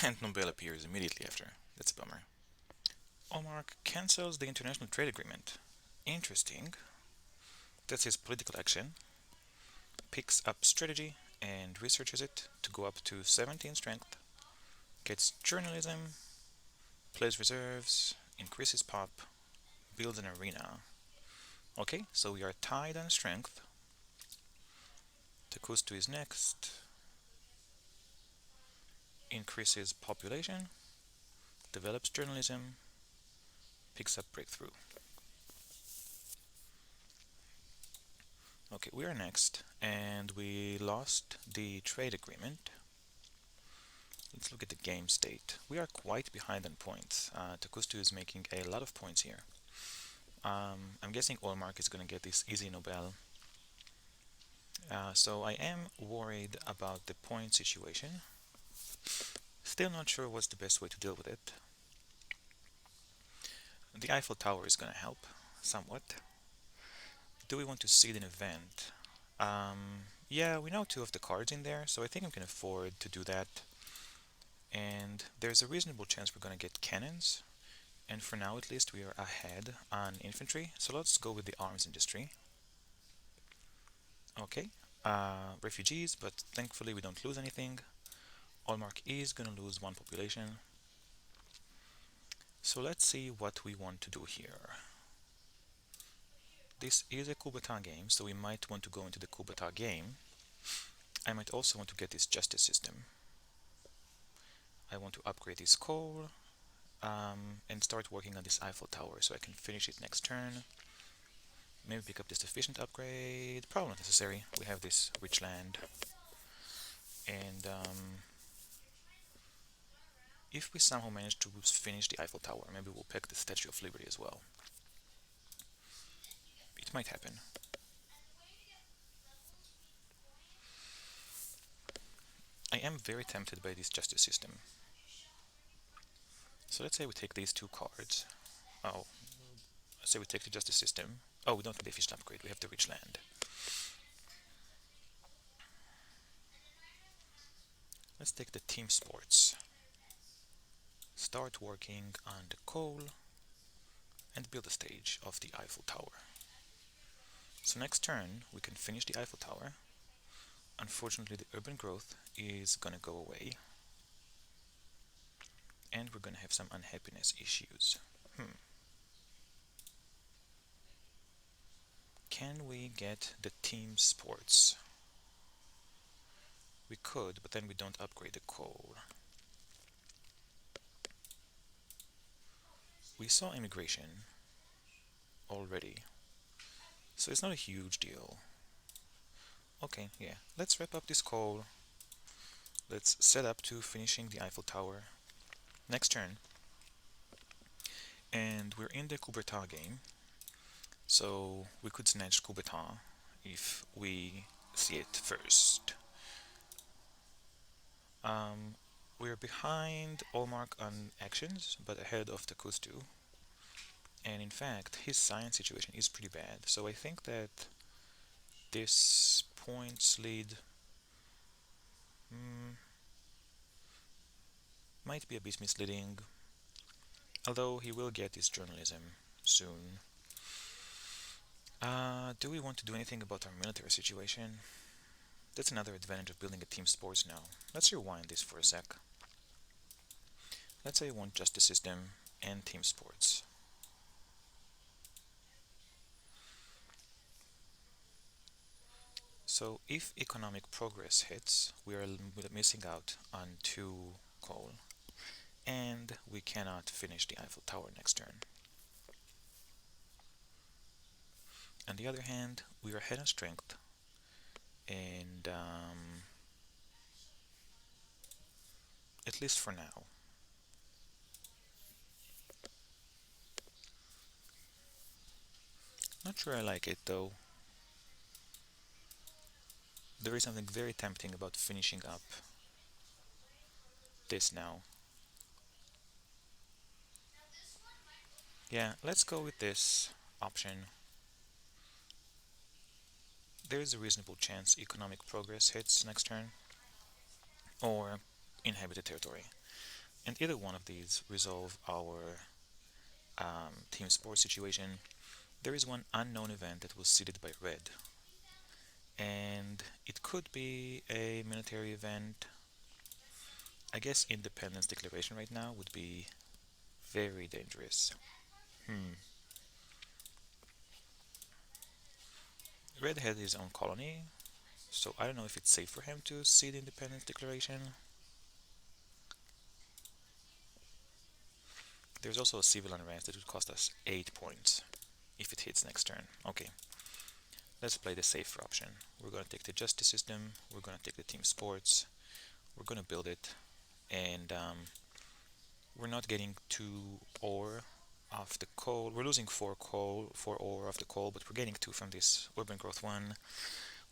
And Nobel appears immediately after. That's a bummer. Allmark cancels the international trade agreement. Interesting. That's his political action. Picks up strategy and researches it to go up to 17 strength. Gets journalism, plays reserves, increases pop, builds an arena. Okay, so we are tied on strength. Takustu is next. Increases population, develops journalism, picks up breakthrough. Okay, we are next, and we lost the trade agreement. Let's look at the game state. We are quite behind on points. Takustu is making a lot of points here. I'm guessing Allmark is going to get this easy Nobel. So I am worried about the point situation. Still not sure what's the best way to deal with it. The Eiffel Tower is going to help somewhat. Do we want to seed an event? Yeah, we know 2 of the cards in there, so I think I can afford to do that. And there's a reasonable chance we're going to get cannons. And for now, at least, we are ahead on infantry. So let's go with the arms industry. Okay. Refugees, but thankfully we don't lose anything. Allmark is going to lose 1 population. So let's see what we want to do here. This is a coup d'etat game, so we might want to go into the coup d'etat game. I might also want to get this justice system. I want to upgrade this coal and start working on this Eiffel Tower so I can finish it next turn. Maybe pick up this efficient upgrade. Probably not necessary. We have this rich land. And if we somehow manage to finish the Eiffel Tower, maybe we'll pick the Statue of Liberty as well. It might happen. I am very tempted by this justice system. So let's say we take these 2 cards. Oh, let's say we take the justice system. Oh, we don't have the efficient upgrade, we have the rich land. Let's take the team sports. Start working on the coal and build a stage of the Eiffel Tower. So next turn we can finish the Eiffel Tower. Unfortunately the urban growth is gonna go away and we're gonna have some unhappiness issues. Can we get the team sports? We could, but then we don't upgrade the coal. We saw immigration already, so it's not a huge deal. Okay, yeah, let's wrap up this coal. Let's set up to finishing the Eiffel Tower next turn. And we're in the Coubertin game, so we could snatch Coubertin if we see it first. Um, we're behind Allmark on actions, but ahead of the Kustu. And in fact, his science situation is pretty bad, so I think that this points lead mm, might be a bit misleading, although he will get his journalism soon. Do we want to do anything about our military situation? That's another advantage of building a team sports now. Let's rewind this for a sec. Let's say you want justice system and team sports. So if economic progress hits, we are missing out on 2 coal, and we cannot finish the Eiffel Tower next turn. On the other hand, we are ahead on strength, and at least for now. Not sure I like it though. There is something very tempting about finishing up this now. Yeah, let's go with this option. There is a reasonable chance economic progress hits next turn, or inhabited territory. And either one of these resolve our team sport situation. There is one unknown event that was seeded by red, and it could be a military event. I guess independence declaration right now would be very dangerous. Hmm. Red had his own colony, so I don't know if it's safe for him to seed independence declaration. There's also a civil unrest that would cost us 8 points if it hits next turn. Okay, let's play the safer option. We're gonna take the justice system, we're gonna take the team sports, we're gonna build it, and we're not getting 2 ore off the coal. We're losing 4 ore off the coal, but we're getting 2 from this urban growth one.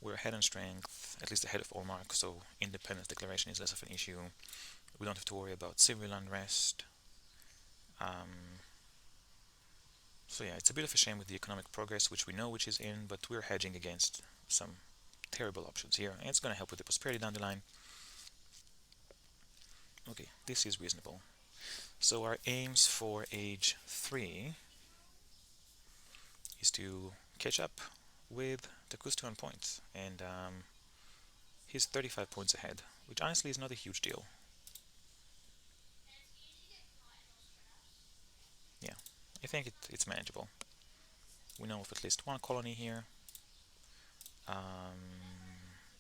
We're ahead on strength, at least ahead of Allmark, so independence declaration is less of an issue. We don't have to worry about civil unrest. Um, so yeah, it's a bit of a shame with the economic progress, which we know which is in, but we're hedging against some terrible options here, and it's going to help with the prosperity down the line. Okay, this is reasonable. So our aims for age 3 is to catch up with the Kustu on points, and he's 35 points ahead, which honestly is not a huge deal. Yeah, I think it's manageable. We know of at least 1 colony here.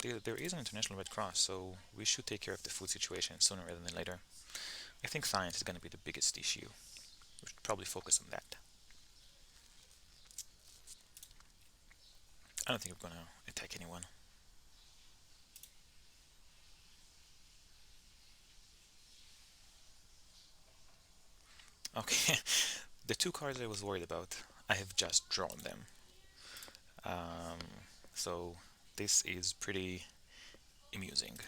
There is an international Red Cross, so we should take care of the food situation sooner rather than later. I think science is going to be the biggest issue. We should probably focus on that. I don't think we're going to attack anyone. Okay, the 2 cards I was worried about, I have just drawn them. Um, so this is pretty amusing.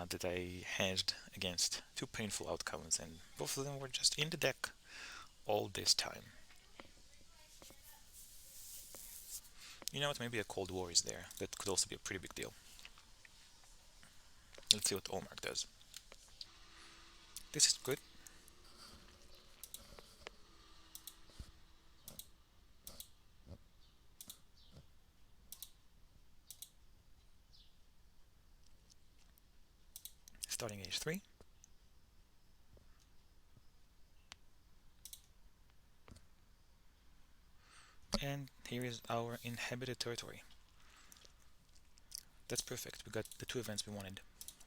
That I hedged against 2 painful outcomes, and both of them were just in the deck all this time. You know what? Maybe a Cold War is there. That could also be a pretty big deal. Let's see what Allmark does. This is good. Starting h3. And here is our inhabited territory. That's perfect. We got the two events we wanted,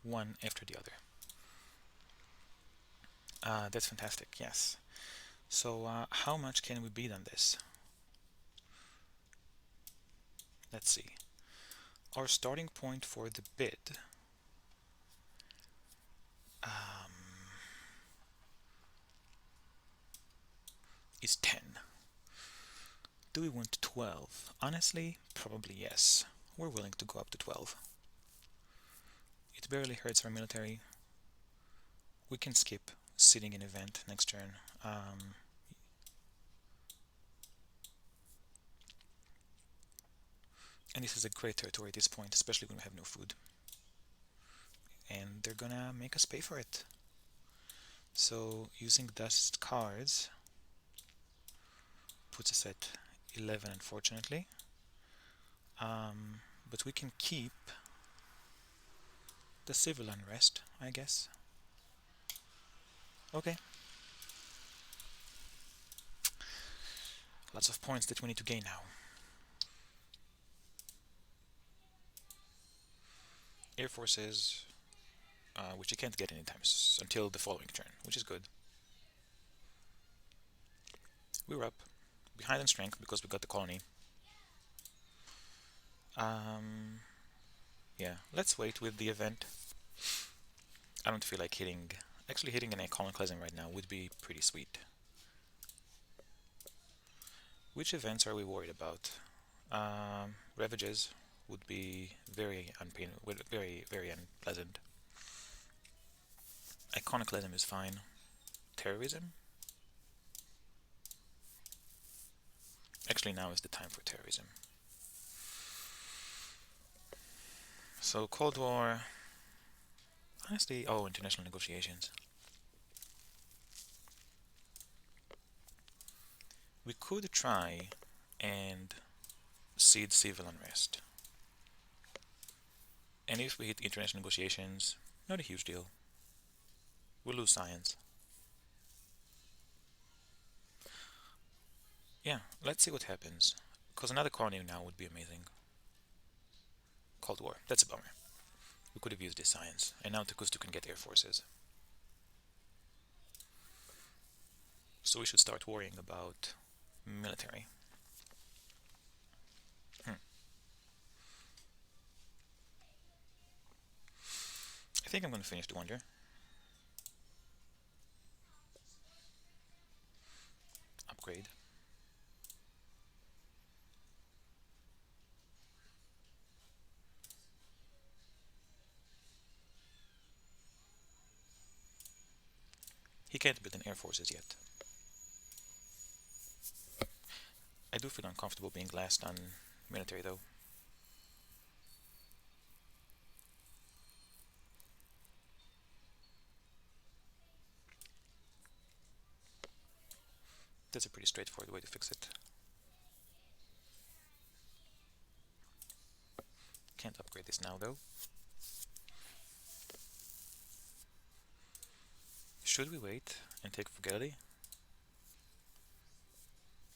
one after the other. That's fantastic, yes. So how much can we bid on this? Let's see. Our starting point for the bid is 10. Do we want 12? Honestly, probably yes. We're willing to go up to 12. It barely hurts our military. We can skip sitting an event next turn. And this is a great territory at this point, especially when we have no food. And they're gonna make us pay for it. So using dust cards puts us at 11, unfortunately. But we can keep the civil unrest, I guess. Okay. Lots of points that we need to gain now. Air forces, which you can't get anytime until the following turn, which is good. We're up, behind in strength because we got the colony. Yeah, let's wait with the event. I don't feel like hitting... Actually, hitting an iconoclasm right now would be pretty sweet. Which events are we worried about? Ravages would be very unpleasant. Iconoclasm is fine. Terrorism? Actually, now is the time for terrorism. So, Cold War... Honestly, international negotiations. We could try and seed civil unrest. And if we hit international negotiations, not a huge deal. We'll lose science. Yeah, let's see what happens. Because another colony now would be amazing. Cold War, that's a bummer. We could have used this science, and now Takustu can get air forces. So we should start worrying about military. I think I'm going to finish the wonder. Upgrade. He can't build an air forces yet. I do feel uncomfortable being last on military though. That's a pretty straightforward way to fix it. Can't upgrade this now though. Should we wait and take frugality?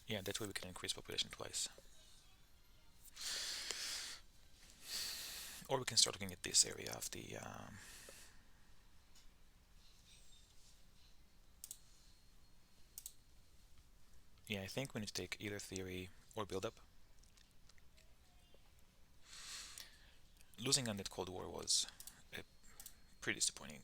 Yeah, that way we can increase population twice. Or we can start looking at this area of the... Yeah, I think we need to take either theory or build-up. Losing on that Cold War was pretty disappointing.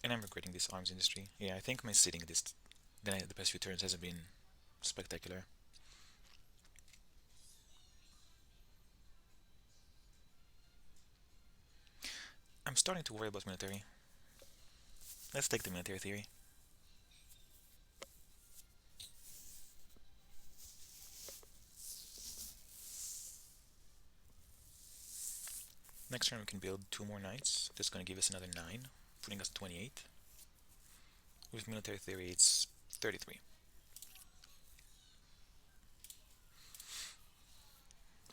And I'm regretting this arms industry. Yeah, I think my sitting the past few turns hasn't been spectacular. I'm starting to worry about military. Let's take the military theory. Next turn we can build 2 more knights. That's going to give us another 9, putting us at 28. With military theory it's 33.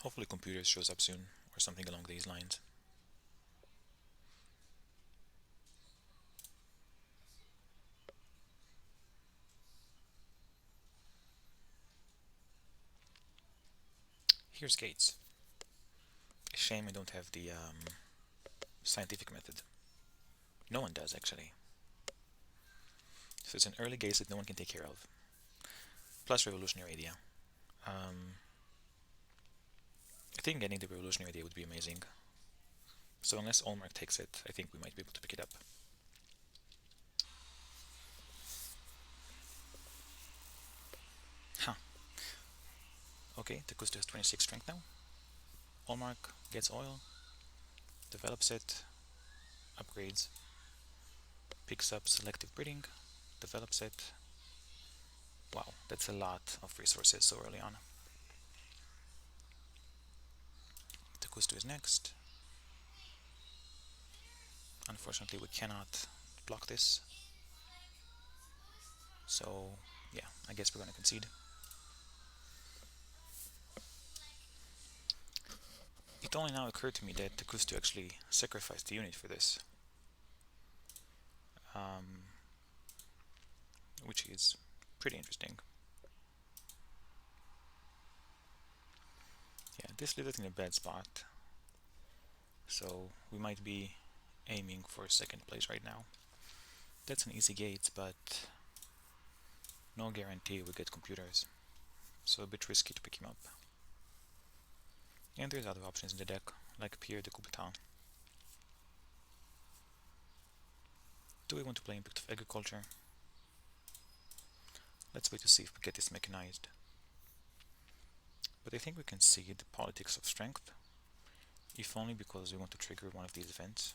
Hopefully computers shows up soon, or something along these lines. Here's gates. A shame I don't have the scientific method. No one does, actually. So it's an early gaze that no one can take care of. Plus revolutionary idea. I think getting the revolutionary idea would be amazing. So unless Allmark takes it, I think we might be able to pick it up. Huh. Okay, Takusta has 26 strength now. Allmark gets oil, develops it, upgrades, picks up selective breeding, develops it. Wow, that's a lot of resources so early on. Takusta is next. Unfortunately, we cannot block this. So, yeah, I guess we're gonna concede. It only now occurred to me that Takusta actually sacrificed the unit for this. Which is pretty interesting. Yeah, this leaves it in a bad spot. So we might be aiming for second place right now. That's an easy gate, but no guarantee we get computers. So a bit risky to pick him up. And there's other options in the deck, like Pierre de Coubertin. Do we want to play Impact of Agriculture? Let's wait to see if we get this mechanized. But I think we can see the politics of strength, if only because we want to trigger one of these events.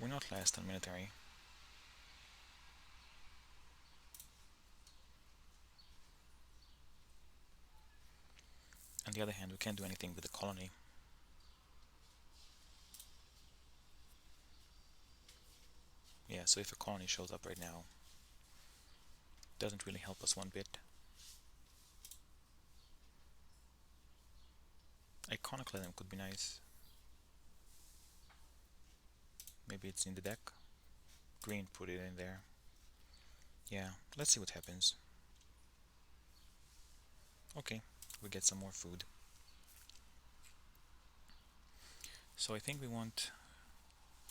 We're not last on military. On the other hand, we can't do anything with the colony. Yeah, so if a colony shows up right now, it doesn't really help us one bit. Iconoclasm could be nice. Maybe it's in the deck. Green put it in there. Yeah, let's see what happens. Okay, we get some more food. So I think we want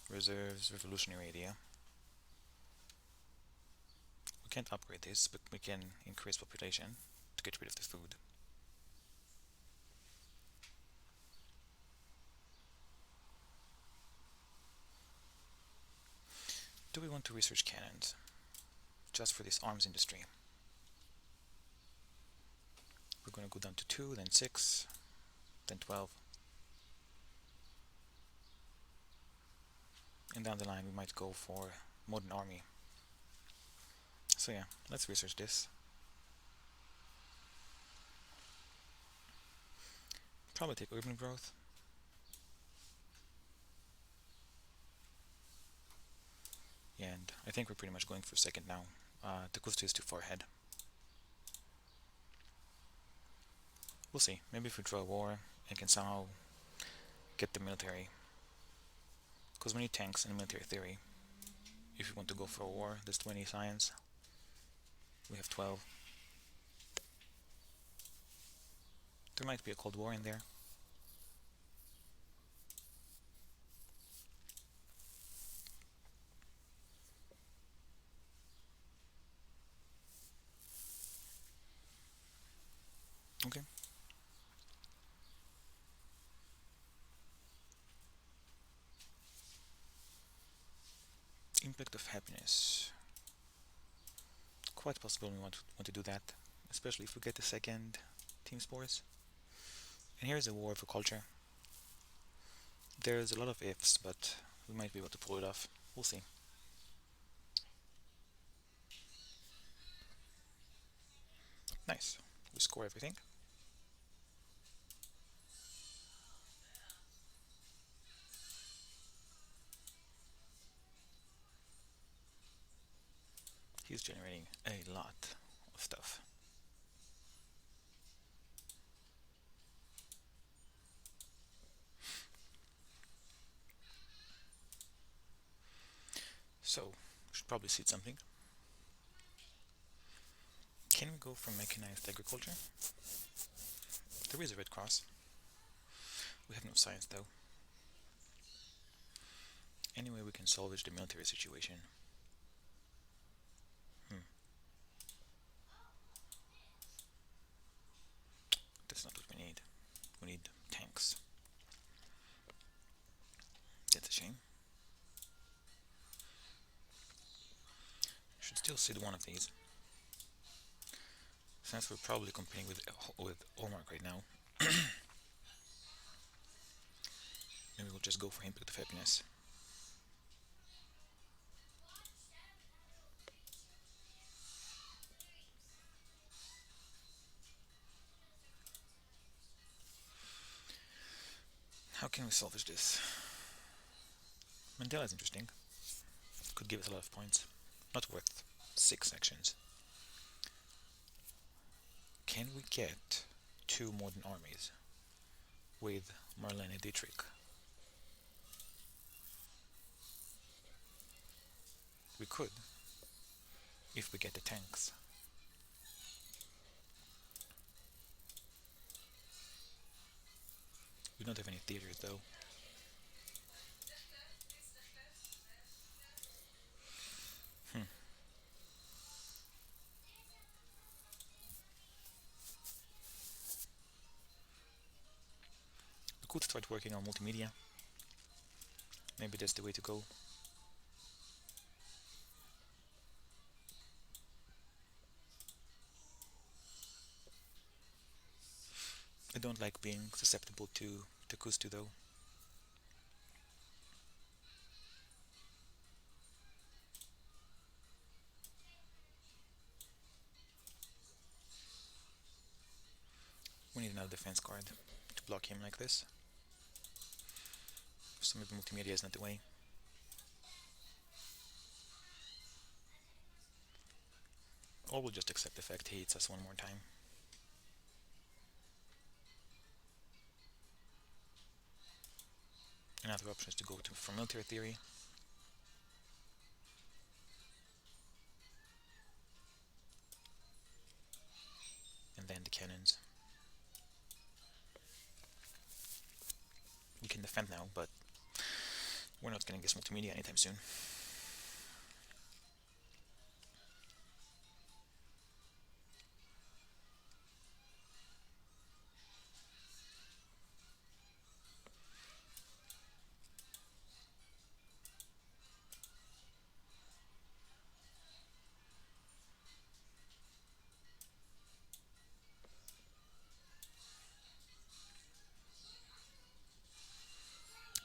reserves, revolutionary idea. We can't upgrade this, but we can increase population to get rid of the food. Do we want to research cannons? Just for this arms industry. We're going to go down to 2, then 6, then 12. And down the line we might go for modern army. So yeah, let's research this. Probably take urban growth. And I think we're pretty much going for second now. Takusta is too far ahead. We'll see. Maybe if we draw a war and can somehow get the military. Because we need tanks and military theory. If you want to go for a war, there's 20 science. We have 12. There might be a Cold War in there. Okay. Impact of happiness. Quite possible we want to do that, especially if we get the second team spores. And here's a war of a culture. There's a lot of ifs, but we might be able to pull it off. We'll see. Nice. We score everything. He's generating a lot of stuff. So, we should probably seed something. Can we go for mechanized agriculture? There is a red cross. We have no science though. Anyway, we can salvage the military situation. That's not what we need. We need tanks. That's a shame. Should still seed one of these. Since we're probably competing with Olmark right now, maybe we'll just go for Impact of Happiness. How can we salvage this? Mandela is interesting. Could give us a lot of points. Not worth 6 sections. Can we get 2 modern armies with Marlene Dietrich? We could, if we get the tanks. We don't have any theaters though. We could start working on multimedia. Maybe that's the way to go. I don't like being susceptible to Kustu though. We need another defense card to block him like this. So maybe multimedia is not the way. Or we'll just accept the fact he hits us one more time. Another option is to go for military theory. And then the cannons. We can defend now, but we're not getting this multimedia anytime soon.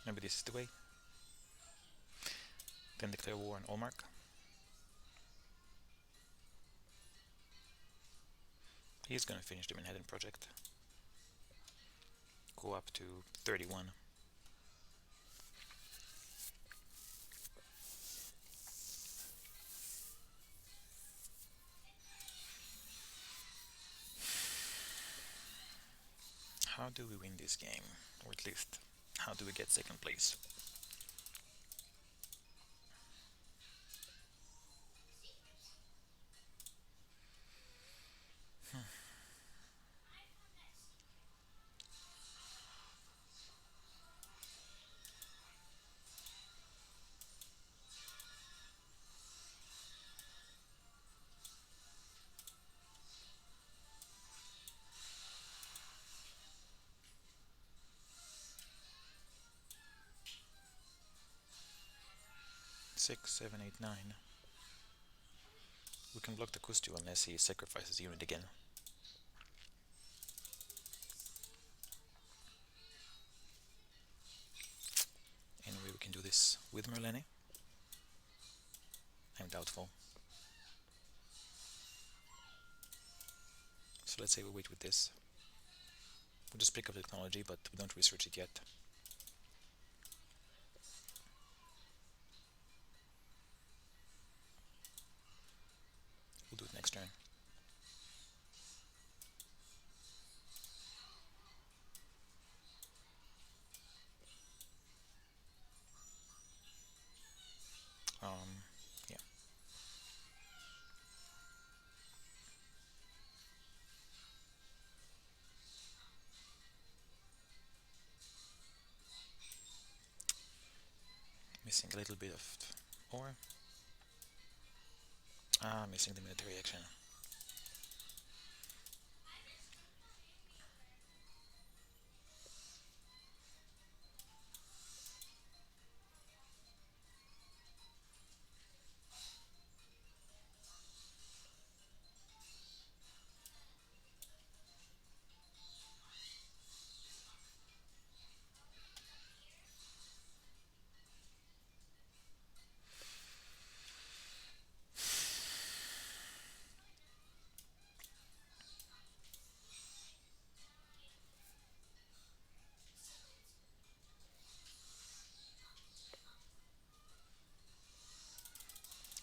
Maybe this is the way. Then declare war on Olmark. He's gonna finish the Manhattan Project. Go up to 31. How do we win this game? Or at least, how do we get second place? Hmm. 6, 7, 8, 9. We can block the Kustu unless he sacrifices the unit again. Merlene? I'm doubtful. So let's say we wait with this. We'll just pick up the technology, but we don't research it yet. We'll do it next turn. Yeah. Missing a little bit of ore. Missing the military action.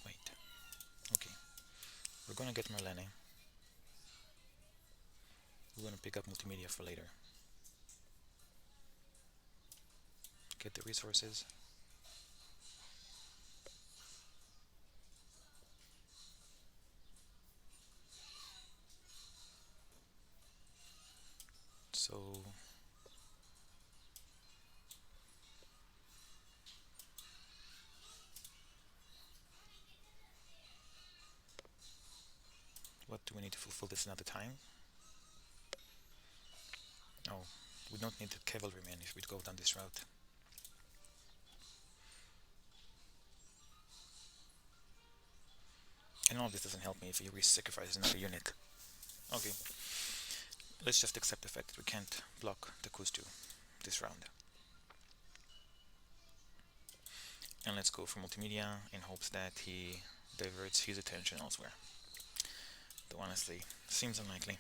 Wait. Okay. We're gonna get Merlene. We're gonna pick up multimedia for later. Get the resources. So what do we need to fulfill this another time? Oh, we don't need the cavalrymen if we go down this route. And all of this doesn't help me if he re-sacrifices another unit. Okay, let's just accept the fact that we can't block the Kustu this round. And let's go for multimedia in hopes that he diverts his attention elsewhere. Though honestly, seems unlikely.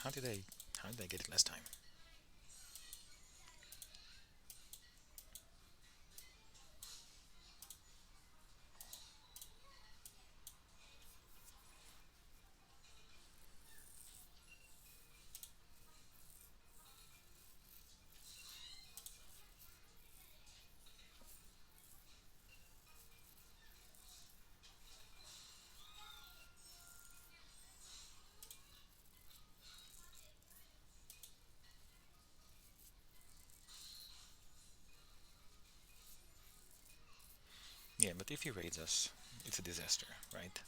How did I get it last time? Yeah, but if he raids us, it's a disaster, right?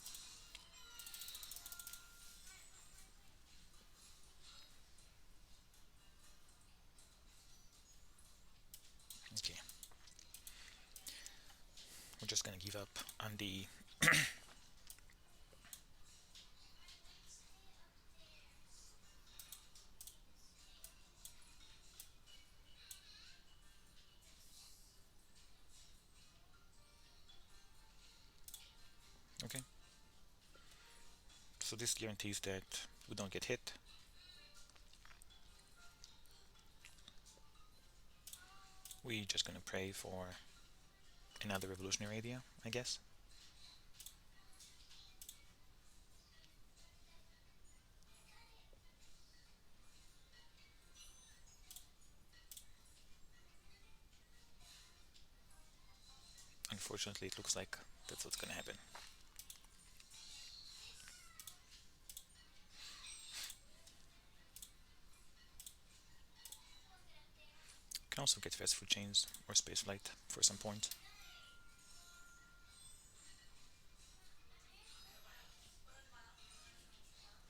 Okay. We're just gonna give up on the okay. So this guarantees that we don't get hit. We're just gonna pray for another revolutionary idea, I guess. Unfortunately, it looks like that's what's gonna happen. Can also get fast food chains or spaceflight for some point.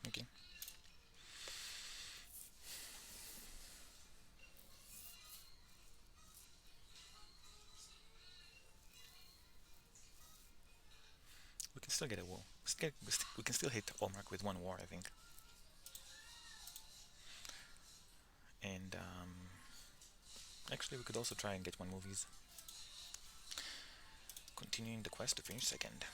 Okay. We Still get a war. We can still hit Allmark with one war, I think. And actually, we could also try and get one movies. Continuing the quest to finish second.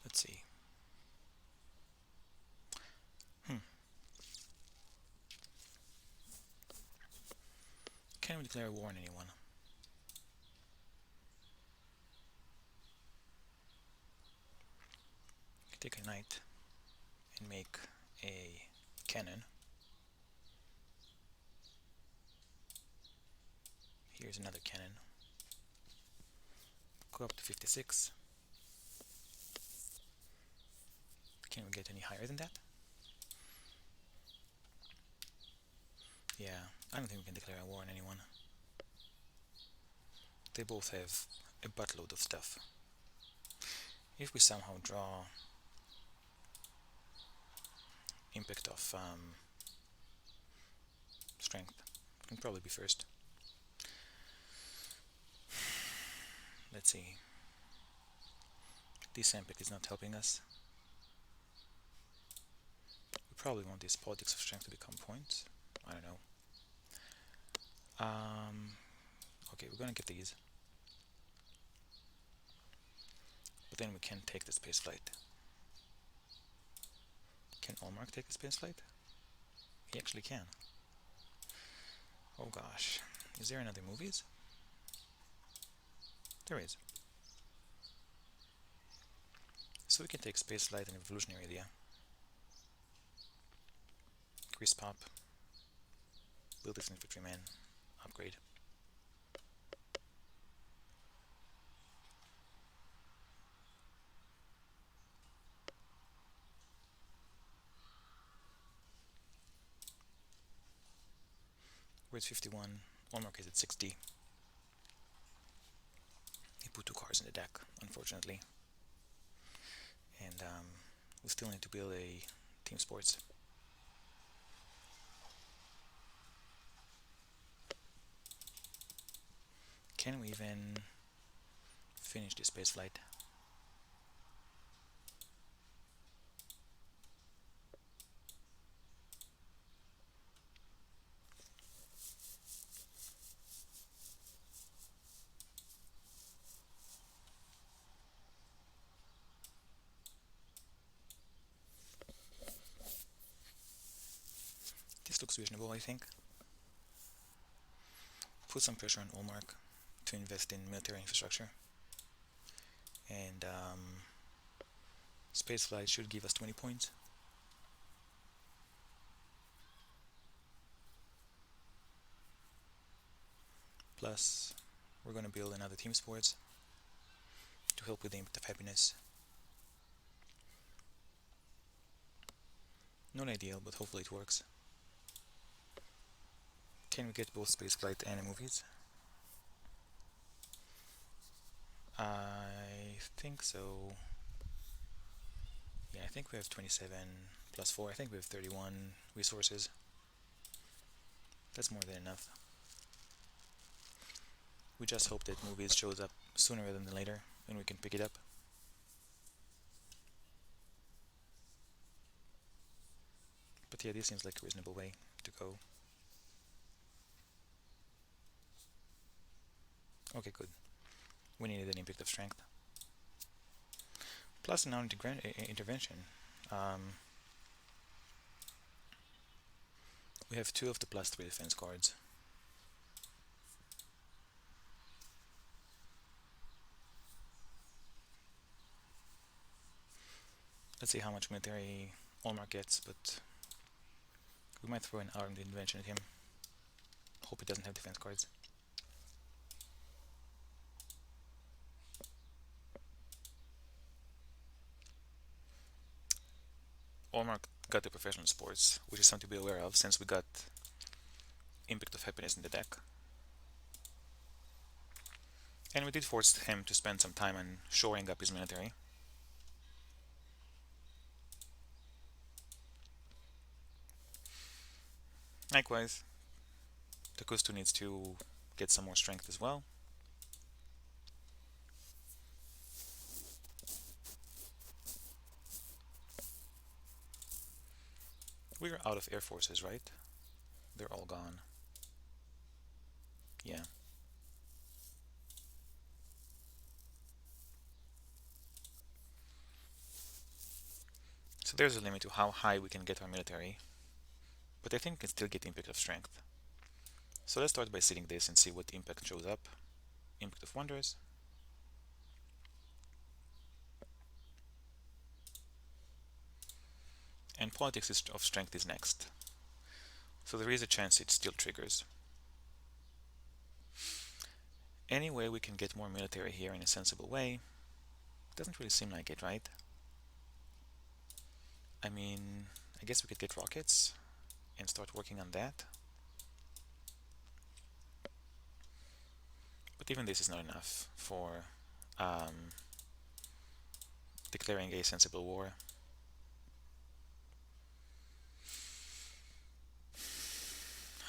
Let's see. Can we declare war on anyone? Take a knight and make a cannon. Here's another cannon. Go up to 56. Can we get any higher than that? Yeah, I don't think we can declare a war on anyone. They both have a buttload of stuff. If we somehow draw impact of strength, can probably be first. Let's see. This impact is not helping us. We probably want this politics of strength to become points. I don't know. Okay, we're gonna get these. But then we can take the space flight. Can Allmark take the space flight? He actually can. Oh gosh. Is there another movies? There is. So we can take space flight and evolutionary idea. Grease pop. Build this infantryman. Upgrade. We're at 51. Allmark is at 60. He put 2 cards in the deck, unfortunately. And we still need to build a team sports. Can we even finish this space flight? This looks reasonable, I think. Put some pressure on Allmark to invest in military infrastructure. And spaceflight should give us 20 points. Plus, we're going to build another team sports to help with the impact of happiness. Not ideal, but hopefully it works. Can we get both spaceflight and movies? I think so. Yeah, I think we have 27 plus 4. I think we have 31 resources. That's more than enough. We just hope that movies shows up sooner rather than later and we can pick it up. But yeah, this seems like a reasonable way to go. Okay, good. We needed an impact of strength. Plus an intervention. We have 2 of the plus 3 defense cards. Let's see how much military Allmark gets, but We might throw an armed invention at him. Hope he doesn't have defense cards. Allmark got the professional sports, which is something to be aware of since we got Impact of Happiness in the deck. And we did force him to spend some time on shoring up his military. Likewise, Takustu needs to get some more strength as well. We're out of air forces, right? They're all gone. Yeah. So there's a limit to how high we can get our military, but I think we can still get Impact of Strength. So let's start by seeding this and see what impact shows up. Impact of Wonders. And Politics of Strength is next. So there is a chance it still triggers. Any way we can get more military here in a sensible way. Doesn't really seem like it, right? I mean, I guess we could get rockets and start working on that. But even this is not enough for declaring a sensible war.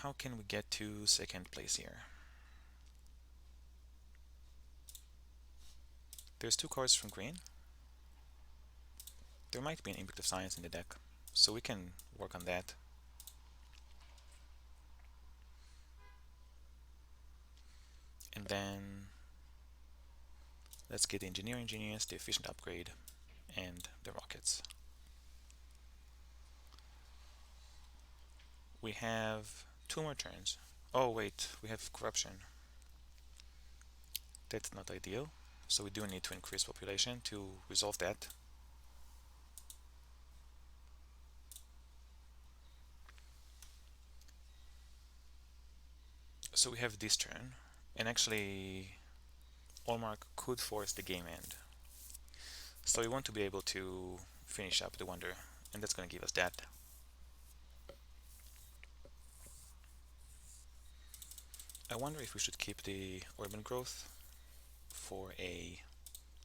How can we get to second place here? There's 2 cards from green. There might be an Impact of Science in the deck, so we can work on that. And then let's get the Engineering Genius, the Efficient Upgrade, and the rockets. We have 2 more turns. Oh wait, we have Corruption. That's not ideal, so we do need to increase population to resolve that. So we have this turn, and actually Allmark could force the game end. So we want to be able to finish up the Wonder, and that's going to give us that. I wonder if we should keep the Urban Growth for a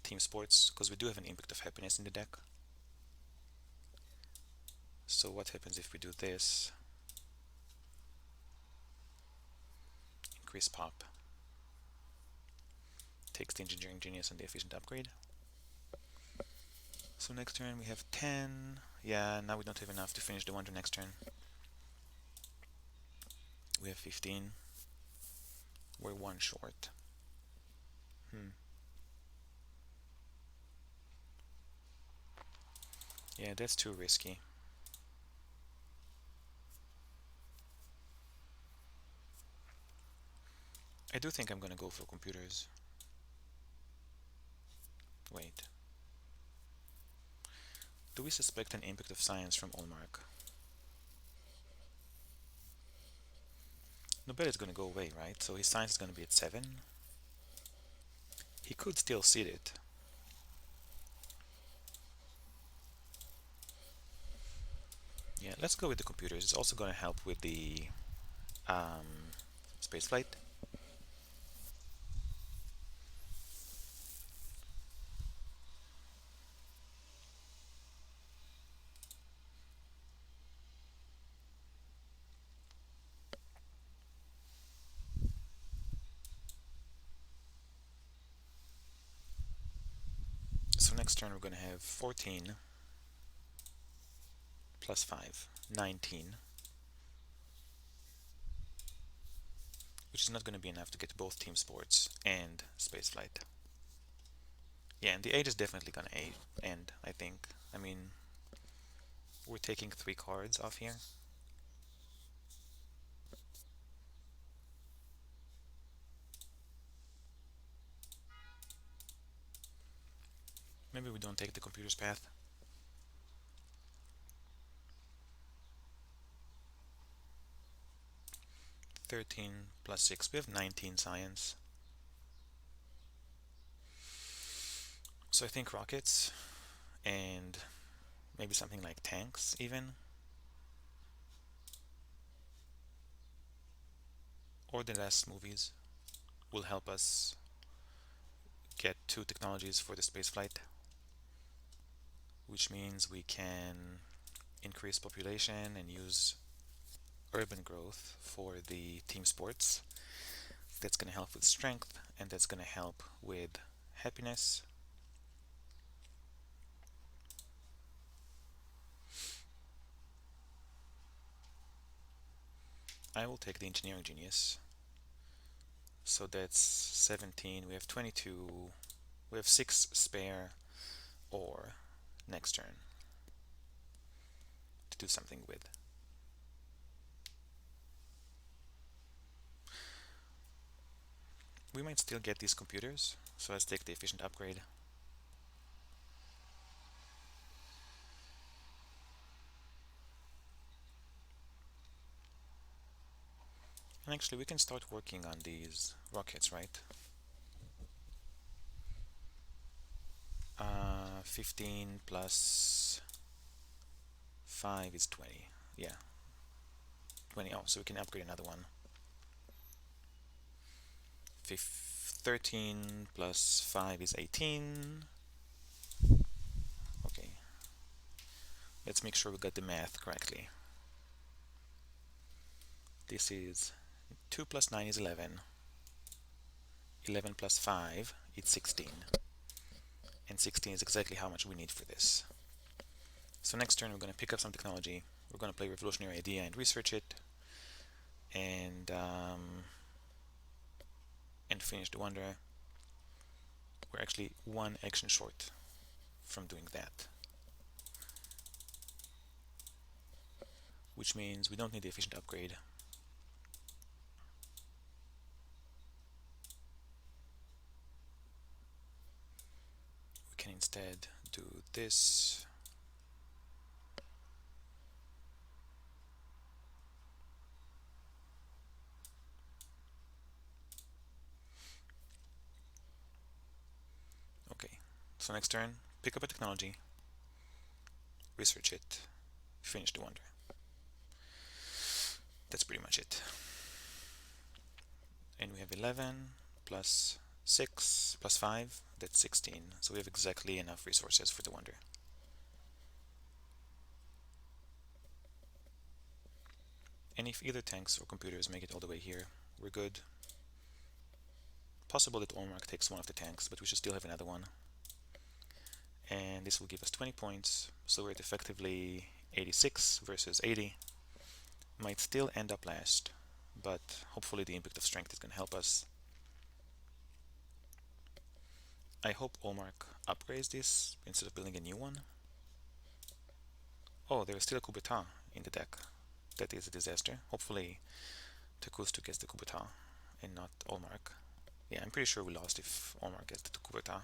Team Sports, because we do have an Impact of Happiness in the deck. So what happens if we do this? Increase pop. Takes the Engineering Genius and the Efficient Upgrade. So next turn we have 10. Yeah, now we don't have enough to finish the Wonder next turn. We have 15. We're 1 short. Yeah, that's too risky. I do think I'm gonna go for computers. Wait. Do we suspect an Impact of Science from Allmark? No bet it's gonna go away, right? So his science is gonna be at 7. He could still seed it. Yeah, let's go with the computers. It's also gonna help with the spaceflight. So next turn we're gonna have 14 plus 5, 19. Which is not going to be enough to get both team sports and spaceflight. Yeah, and the age is definitely going to end, I think. I mean, we're taking 3 cards off here. Maybe we don't take the computer's path. 13 plus 6. We have 19 science. So I think rockets and maybe something like tanks even. Or the last movies will help us get 2 technologies for the spaceflight, which means we can increase population and use urban growth for the team sports. That's going to help with strength, and that's going to help with happiness. I will take the engineering genius. So that's 17. We have 22. We have 6 spare, or next turn to do something with. We might still get these computers, so let's take the efficient upgrade. And actually we can start working on these rockets, right? 15 plus 5 is 20. Yeah, 20. Oh, so we can upgrade another one. 13 plus 5 is 18. Okay. Let's make sure we got the math correctly. This is 2 plus 9 is 11. 11 plus 5 is 16. And 16 is exactly how much we need for this. So next turn we're going to pick up some technology. We're going to play Revolutionary Idea and research it. And finish the wonder. We're actually 1 action short from doing that. Which means we don't need the efficient upgrade. We can instead do this. Okay, so next turn, pick up a technology, research it, finish the wonder. That's pretty much it. And we have 11 plus 6 plus 5, that's 16. So we have exactly enough resources for the wonder. And if either tanks or computers make it all the way here, we're good. Possible that Olmark takes one of the tanks, but we should still have another one. And this will give us 20 points, so we're at effectively 86 versus 80. Might still end up last, but hopefully the impact of strength is going to help us. I hope Olmark upgrades this instead of building a new one. Oh, there is still a coup d'etat in the deck. That is a disaster. Hopefully Takustu gets the coup d'etat and not Olmark. Yeah, I'm pretty sure we lost if Olmark gets the coup d'etat,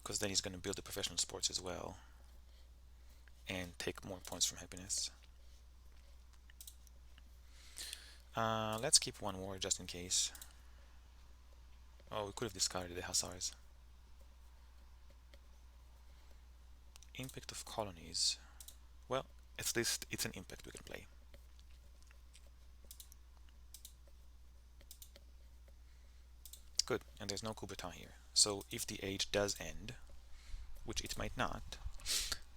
because then he's going to build the professional sports as well and take more points from happiness. Let's keep 1 war just in case. Oh, we could have discarded the Hussars. Impact of colonies. Well, at least it's an impact we can play. Good, and there's no coup d'etat here. So if the age does end, which it might not,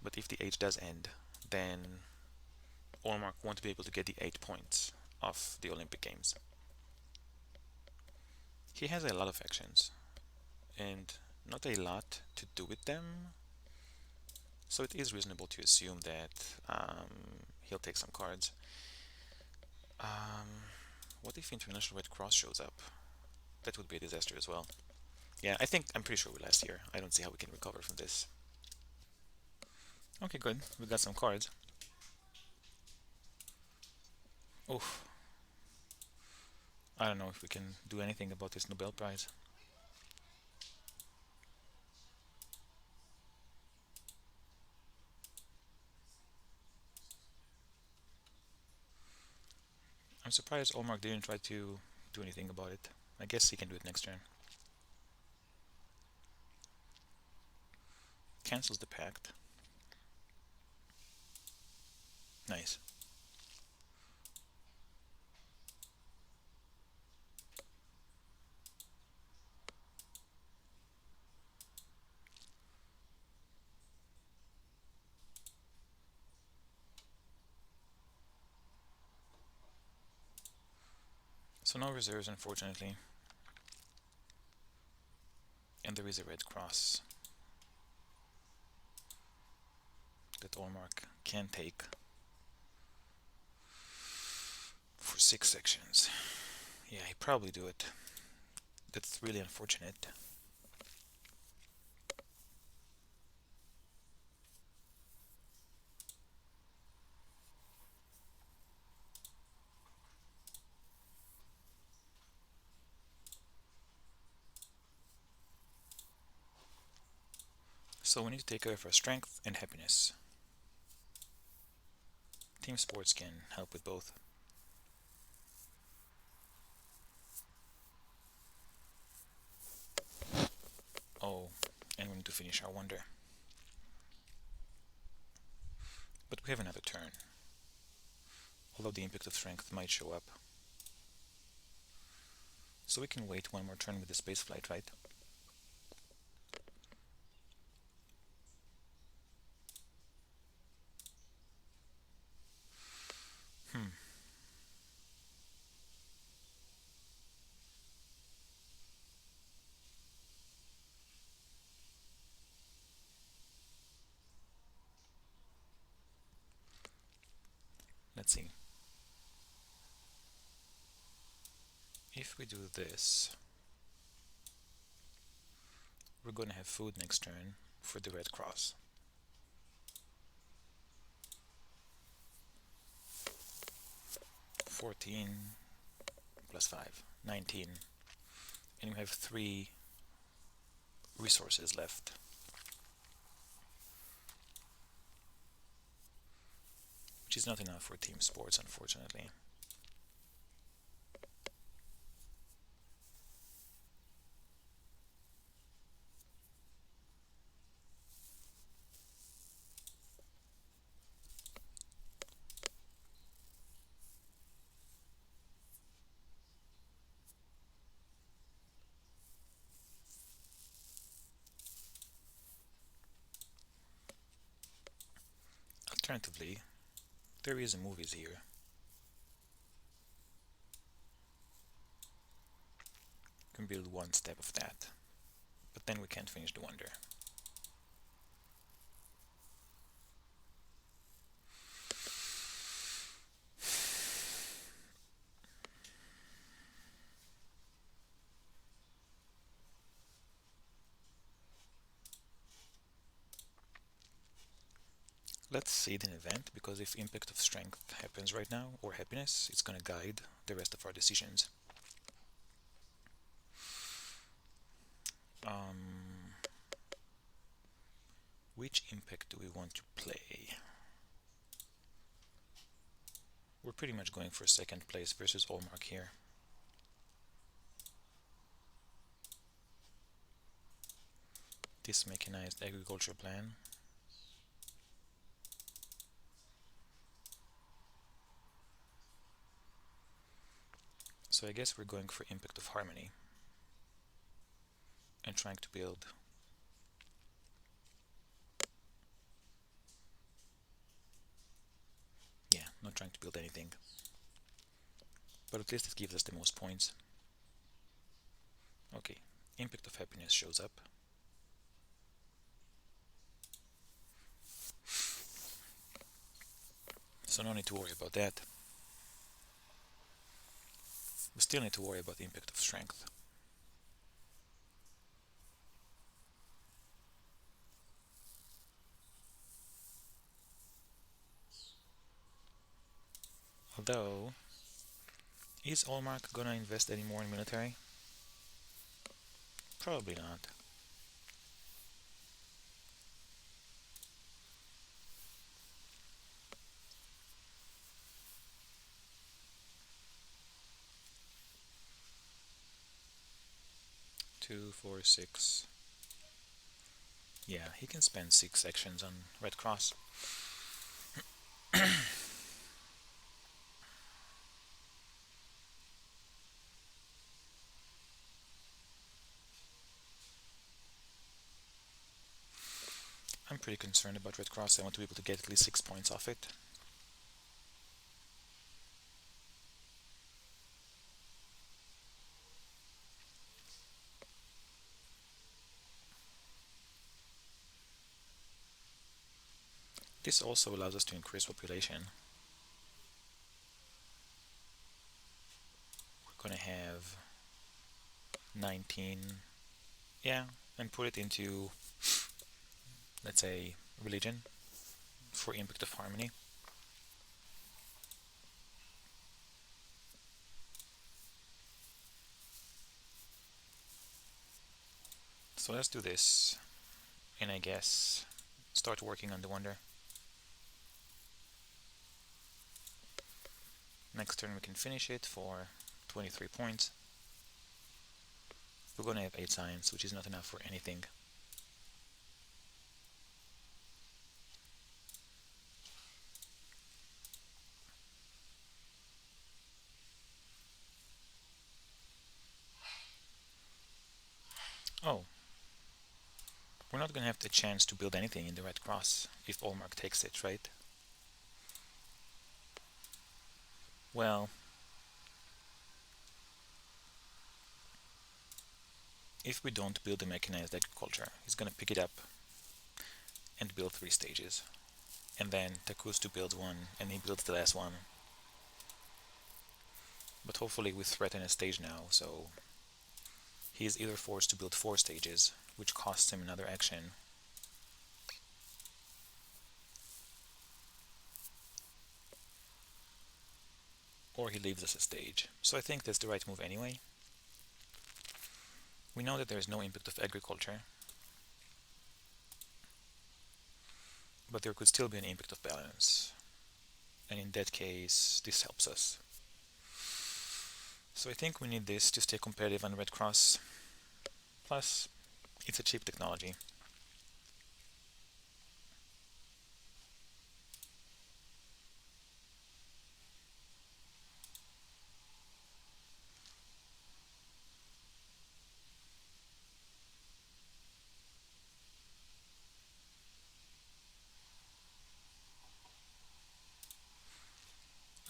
but if the age does end, then Olmark won't be able to get the 8 points of the Olympic Games. He has a lot of actions, and not a lot to do with them, so it is reasonable to assume that he'll take some cards. What if International Red Cross shows up? That would be a disaster as well. Yeah, I'm pretty sure we last here. I don't see how we can recover from this. Okay, good. We got some cards. Oof. I don't know if we can do anything about this Nobel Prize. I'm surprised Olmark didn't try to do anything about it. I guess he can do it next turn. Cancels the pact. Nice. So no reserves, unfortunately. And there is a red cross that Olmark can take for 6 sections. Yeah, he'd probably do it. That's really unfortunate. So we need to take care of our strength and happiness. Team sports can help with both. Oh, and we need to finish our wonder. But we have another turn. Although the impact of strength might show up. So we can wait one more turn with the spaceflight, right? Hmm. Let's see. If we do this, we're gonna have food next turn for the red cross. 14 plus 5, 19. And we have 3 resources left. Which is not enough for team sports, unfortunately. Alternatively, there is a movies here. We can build one step of that. But then we can't finish the wonder. Let's see an event, because if impact of strength happens right now, or happiness, it's gonna guide the rest of our decisions. Which impact do we want to play? We're pretty much going for second place versus Olmark here. This mechanized agriculture plan. So I guess we're going for impact of harmony and trying to build not trying to build anything, but at least it gives us the most points. Okay, impact of happiness shows up. So no need to worry about that. We still need to worry about the impact of strength. Although, is Olmark gonna invest any more in military? Probably not. 2, 4, 6. Yeah, he can spend 6 actions on Red Cross. I'm pretty concerned about Red Cross. I want to be able to get at least 6 points off it. This also allows us to increase population. We're gonna have 19, yeah, and put it into, let's say, religion for impact of harmony. So let's do this, and I guess start working on the wonder. Next turn we can finish it for 23 points. We're gonna have 8 science, which is not enough for anything. Oh, we're not gonna have the chance to build anything in the Red Cross if Olmark takes it, right? Well, if we don't build the mechanized agriculture, he's gonna pick it up and build 3 stages. And then Takustu builds 1, and he builds the last one. But hopefully we threaten a stage now, so he is either forced to build 4 stages, which costs him another action, or he leaves us a stage. So I think that's the right move anyway. We know that there is no impact of agriculture, but there could still be an impact of balance, and in that case this helps us. So I think we need this to stay competitive on Red Cross, plus it's a cheap technology.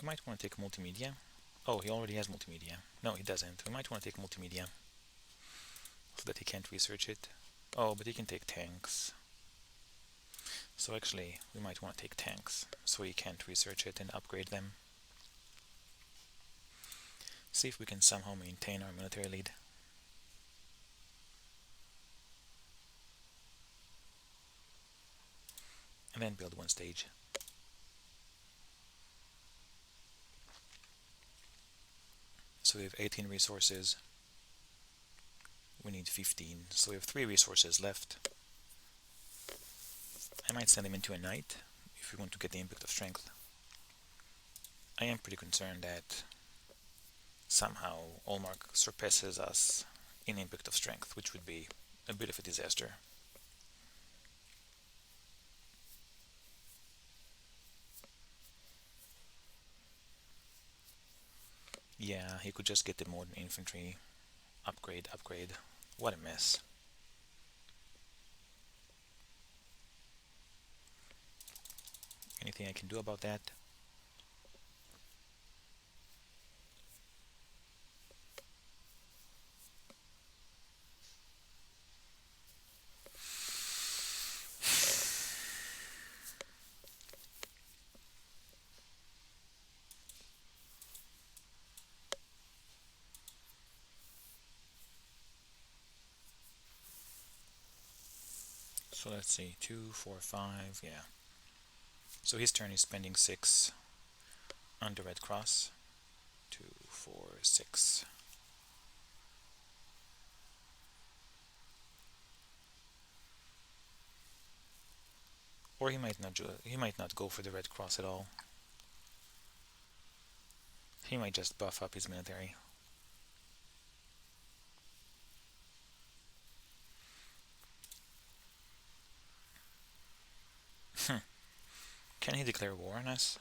We might want to take multimedia. Oh, he already has multimedia. No, he doesn't. We might want to take multimedia so that he can't research it. Oh, but he can take tanks. So actually, we might want to take tanks so he can't research it and upgrade them. See if we can somehow maintain our military lead. And then build 1 stage. So we have 18 resources. We need 15, so we have 3 resources left. I might send him into a knight if we want to get the impact of strength. I am pretty concerned that somehow Olmark surpasses us in impact of strength, which would be a bit of a disaster. Yeah, he could just get the modern infantry. Upgrade. What a mess. Anything I can do about that? So let's see, 2, 4, 5, yeah. So his turn is spending 6 on the Red Cross. 2, 4, 6. Or he might not go for the Red Cross at all. He might just buff up his military. Can he declare war on us?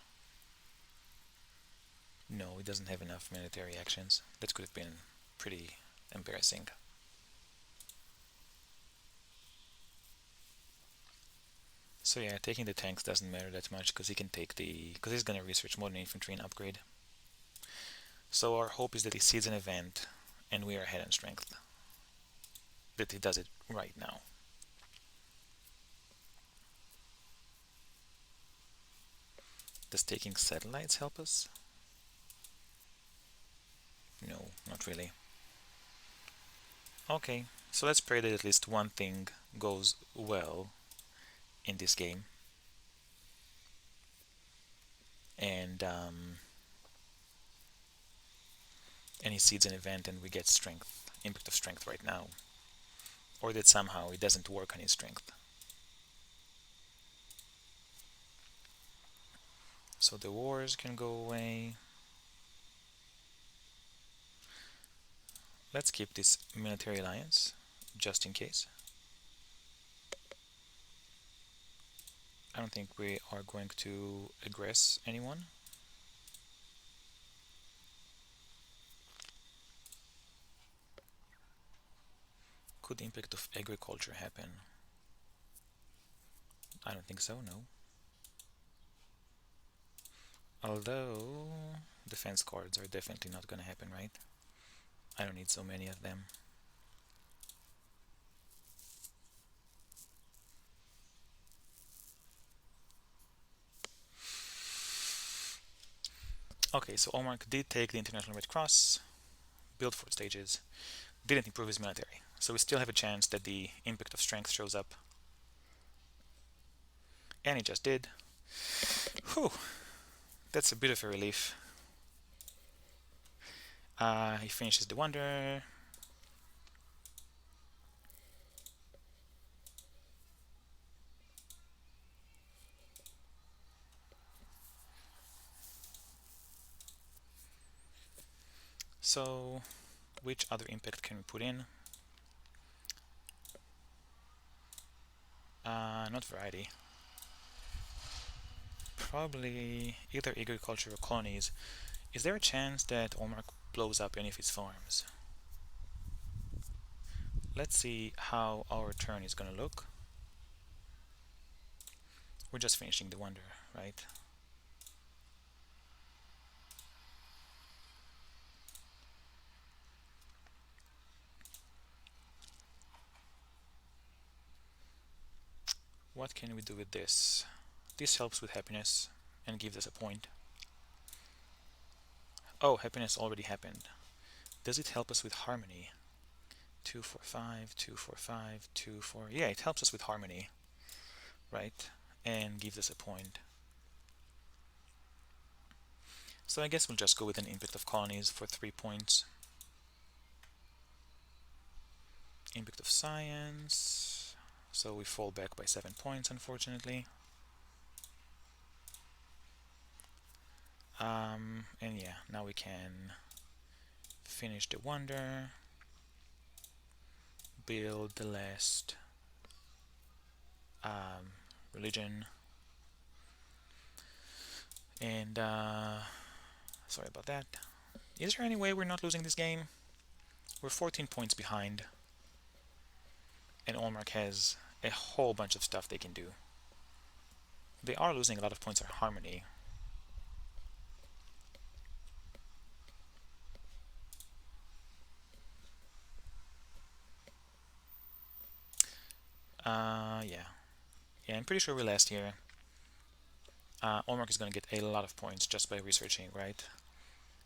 No, he doesn't have enough military actions. That could have been pretty embarrassing. So yeah, taking the tanks doesn't matter that much because he can take because he's gonna research modern infantry and upgrade. So our hope is that he sees an event and we are ahead in strength. That he does it right now. Does taking satellites help us? No, not really. Okay, so let's pray that at least one thing goes well in this game. And he seeds an event and we get strength, impact of strength right now. Or that somehow it doesn't work on his strength. So the wars can go away. Let's keep this military alliance, just in case. I don't think we are going to aggress anyone. Could the impact of agriculture happen? I don't think so, no. Although, defense cards are definitely not gonna happen, right? I don't need so many of them. Okay, so Olmark did take the International Red Cross, built 4 stages, didn't improve his military. So we still have a chance that the impact of strength shows up. And he just did. Whew, that's a bit of a relief. He finishes the wonder. So, which other impact can we put in? Not variety. Probably either agriculture or colonies. Is there a chance that Olmark blows up any of his farms? Let's see how our turn is gonna look. We're just finishing the wonder, right? What can we do with this? This helps with happiness and gives us a point. Oh, happiness already happened. Does it help us with harmony? 2, 4, 5, 2, 4, 5, 2, 4. Yeah, it helps us with harmony, right? And gives us a point. So I guess we'll just go with an impact of colonies for 3 points. Impact of science. So we fall back by 7 points, unfortunately. And yeah, now we can finish the wonder, build the last religion, and sorry about that. Is there any way we're not losing this game? We're 14 points behind, and Olmark has a whole bunch of stuff they can do. They are losing a lot of points on harmony. Yeah. Yeah, I'm pretty sure we last here. Olmark is going to get a lot of points just by researching, right?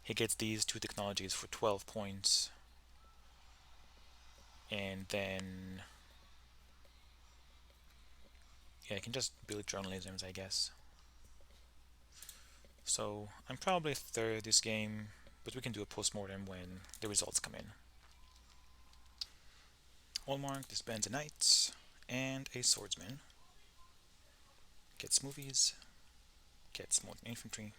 He gets these 2 technologies for 12 points. And then... yeah, I can just build journalisms, I guess. So, I'm probably third this game, but we can do a post-mortem when the results come in. Olmark disbands a knight and a swordsman. Gets movies. Gets modern infantry.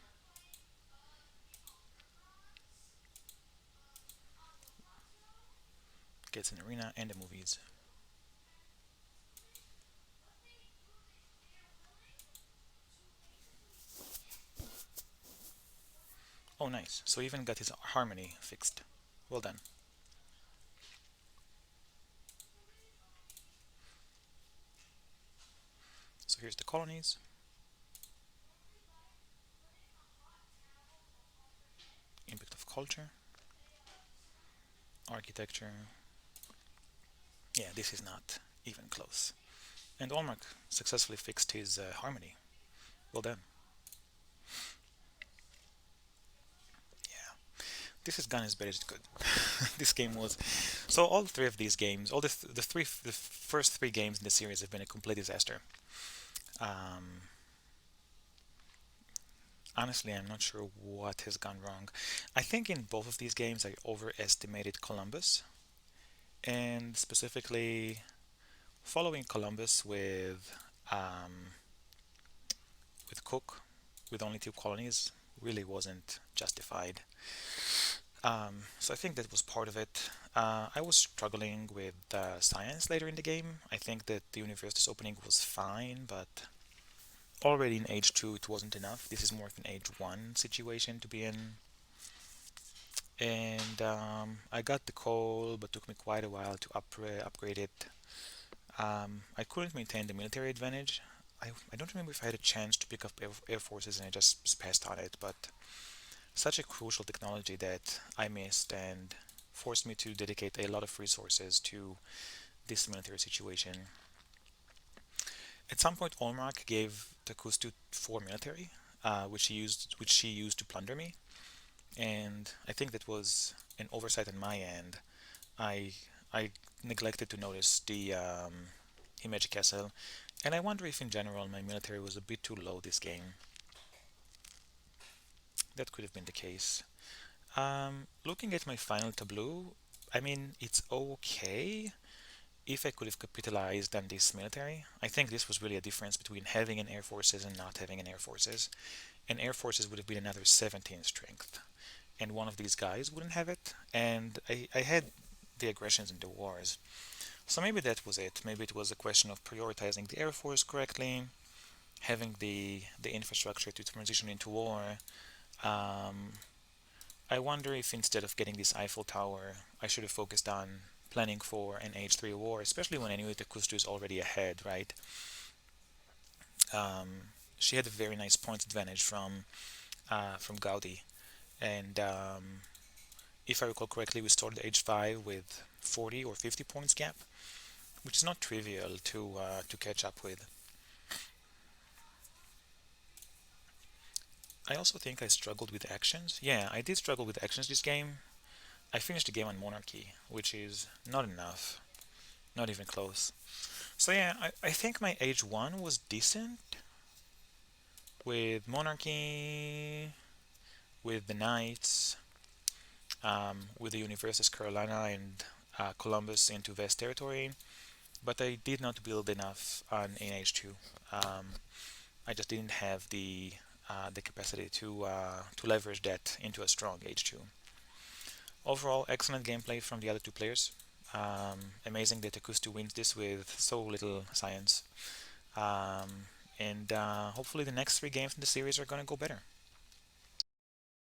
Gets an arena and the movies. Oh, nice. So even got his harmony fixed. Well done. So here's the colonies. Impact of culture. Architecture. Yeah, this is not even close. And Olmark successfully fixed his harmony. Well done. Yeah, this is gone as bad as it could. This game was so. All three of these games, all the first three games in the series have been a complete disaster. Um, Honestly, I'm not sure what has gone wrong. I think in both of these games I overestimated Columbus, and specifically following Columbus um, with Cook, with only two colonies, really wasn't justified. So I think that was part of it. I was struggling with science later in the game. I think that the university's opening was fine, but already in Age 2 it wasn't enough. This is more of an Age 1 situation to be in. And I got the coal, but took me quite a while to upgrade it. I couldn't maintain the military advantage. I don't remember if I had a chance to pick up air forces and I just passed on it, but such a crucial technology that I missed and forced me to dedicate a lot of resources to this military situation. At some point, Olmark gave Takustu 4 military, which she used to plunder me, and I think that was an oversight on my end. I I neglected to notice the Himeji Castle, and I wonder if in general my military was a bit too low this game. That could have been the case. Looking at my final tableau, I mean, it's okay. If I could have capitalized on this military, I think this was really a difference between having an air forces and not having an air forces. An air forces would have been another 17 strength, and one of these guys wouldn't have it, and I had the aggressions in the wars. So maybe that was it. Maybe it was a question of prioritizing the air force correctly, having the infrastructure to transition into war. Um, I wonder if instead of getting this Eiffel Tower, I should have focused on planning for an Age 3 war, especially when I knew that Kustu is already ahead, right? She had a very nice point advantage from Gaudi, and if I recall correctly, we started Age 5 with 40 or 50 points gap, which is not trivial to catch up with. I also think I struggled with actions. Yeah, I did struggle with actions this game. I finished the game on Monarchy, which is not enough, not even close. So yeah, I think my Age 1 was decent with Monarchy, with the Knights, with the Universities Carolina and Columbus into West Territory, but I did not build enough on in Age 2. I just didn't have the capacity to leverage that into a strong Age 2. Overall, excellent gameplay from the other two players. Amazing that Akustu wins this with so little science. And hopefully the next three games in the series are going to go better.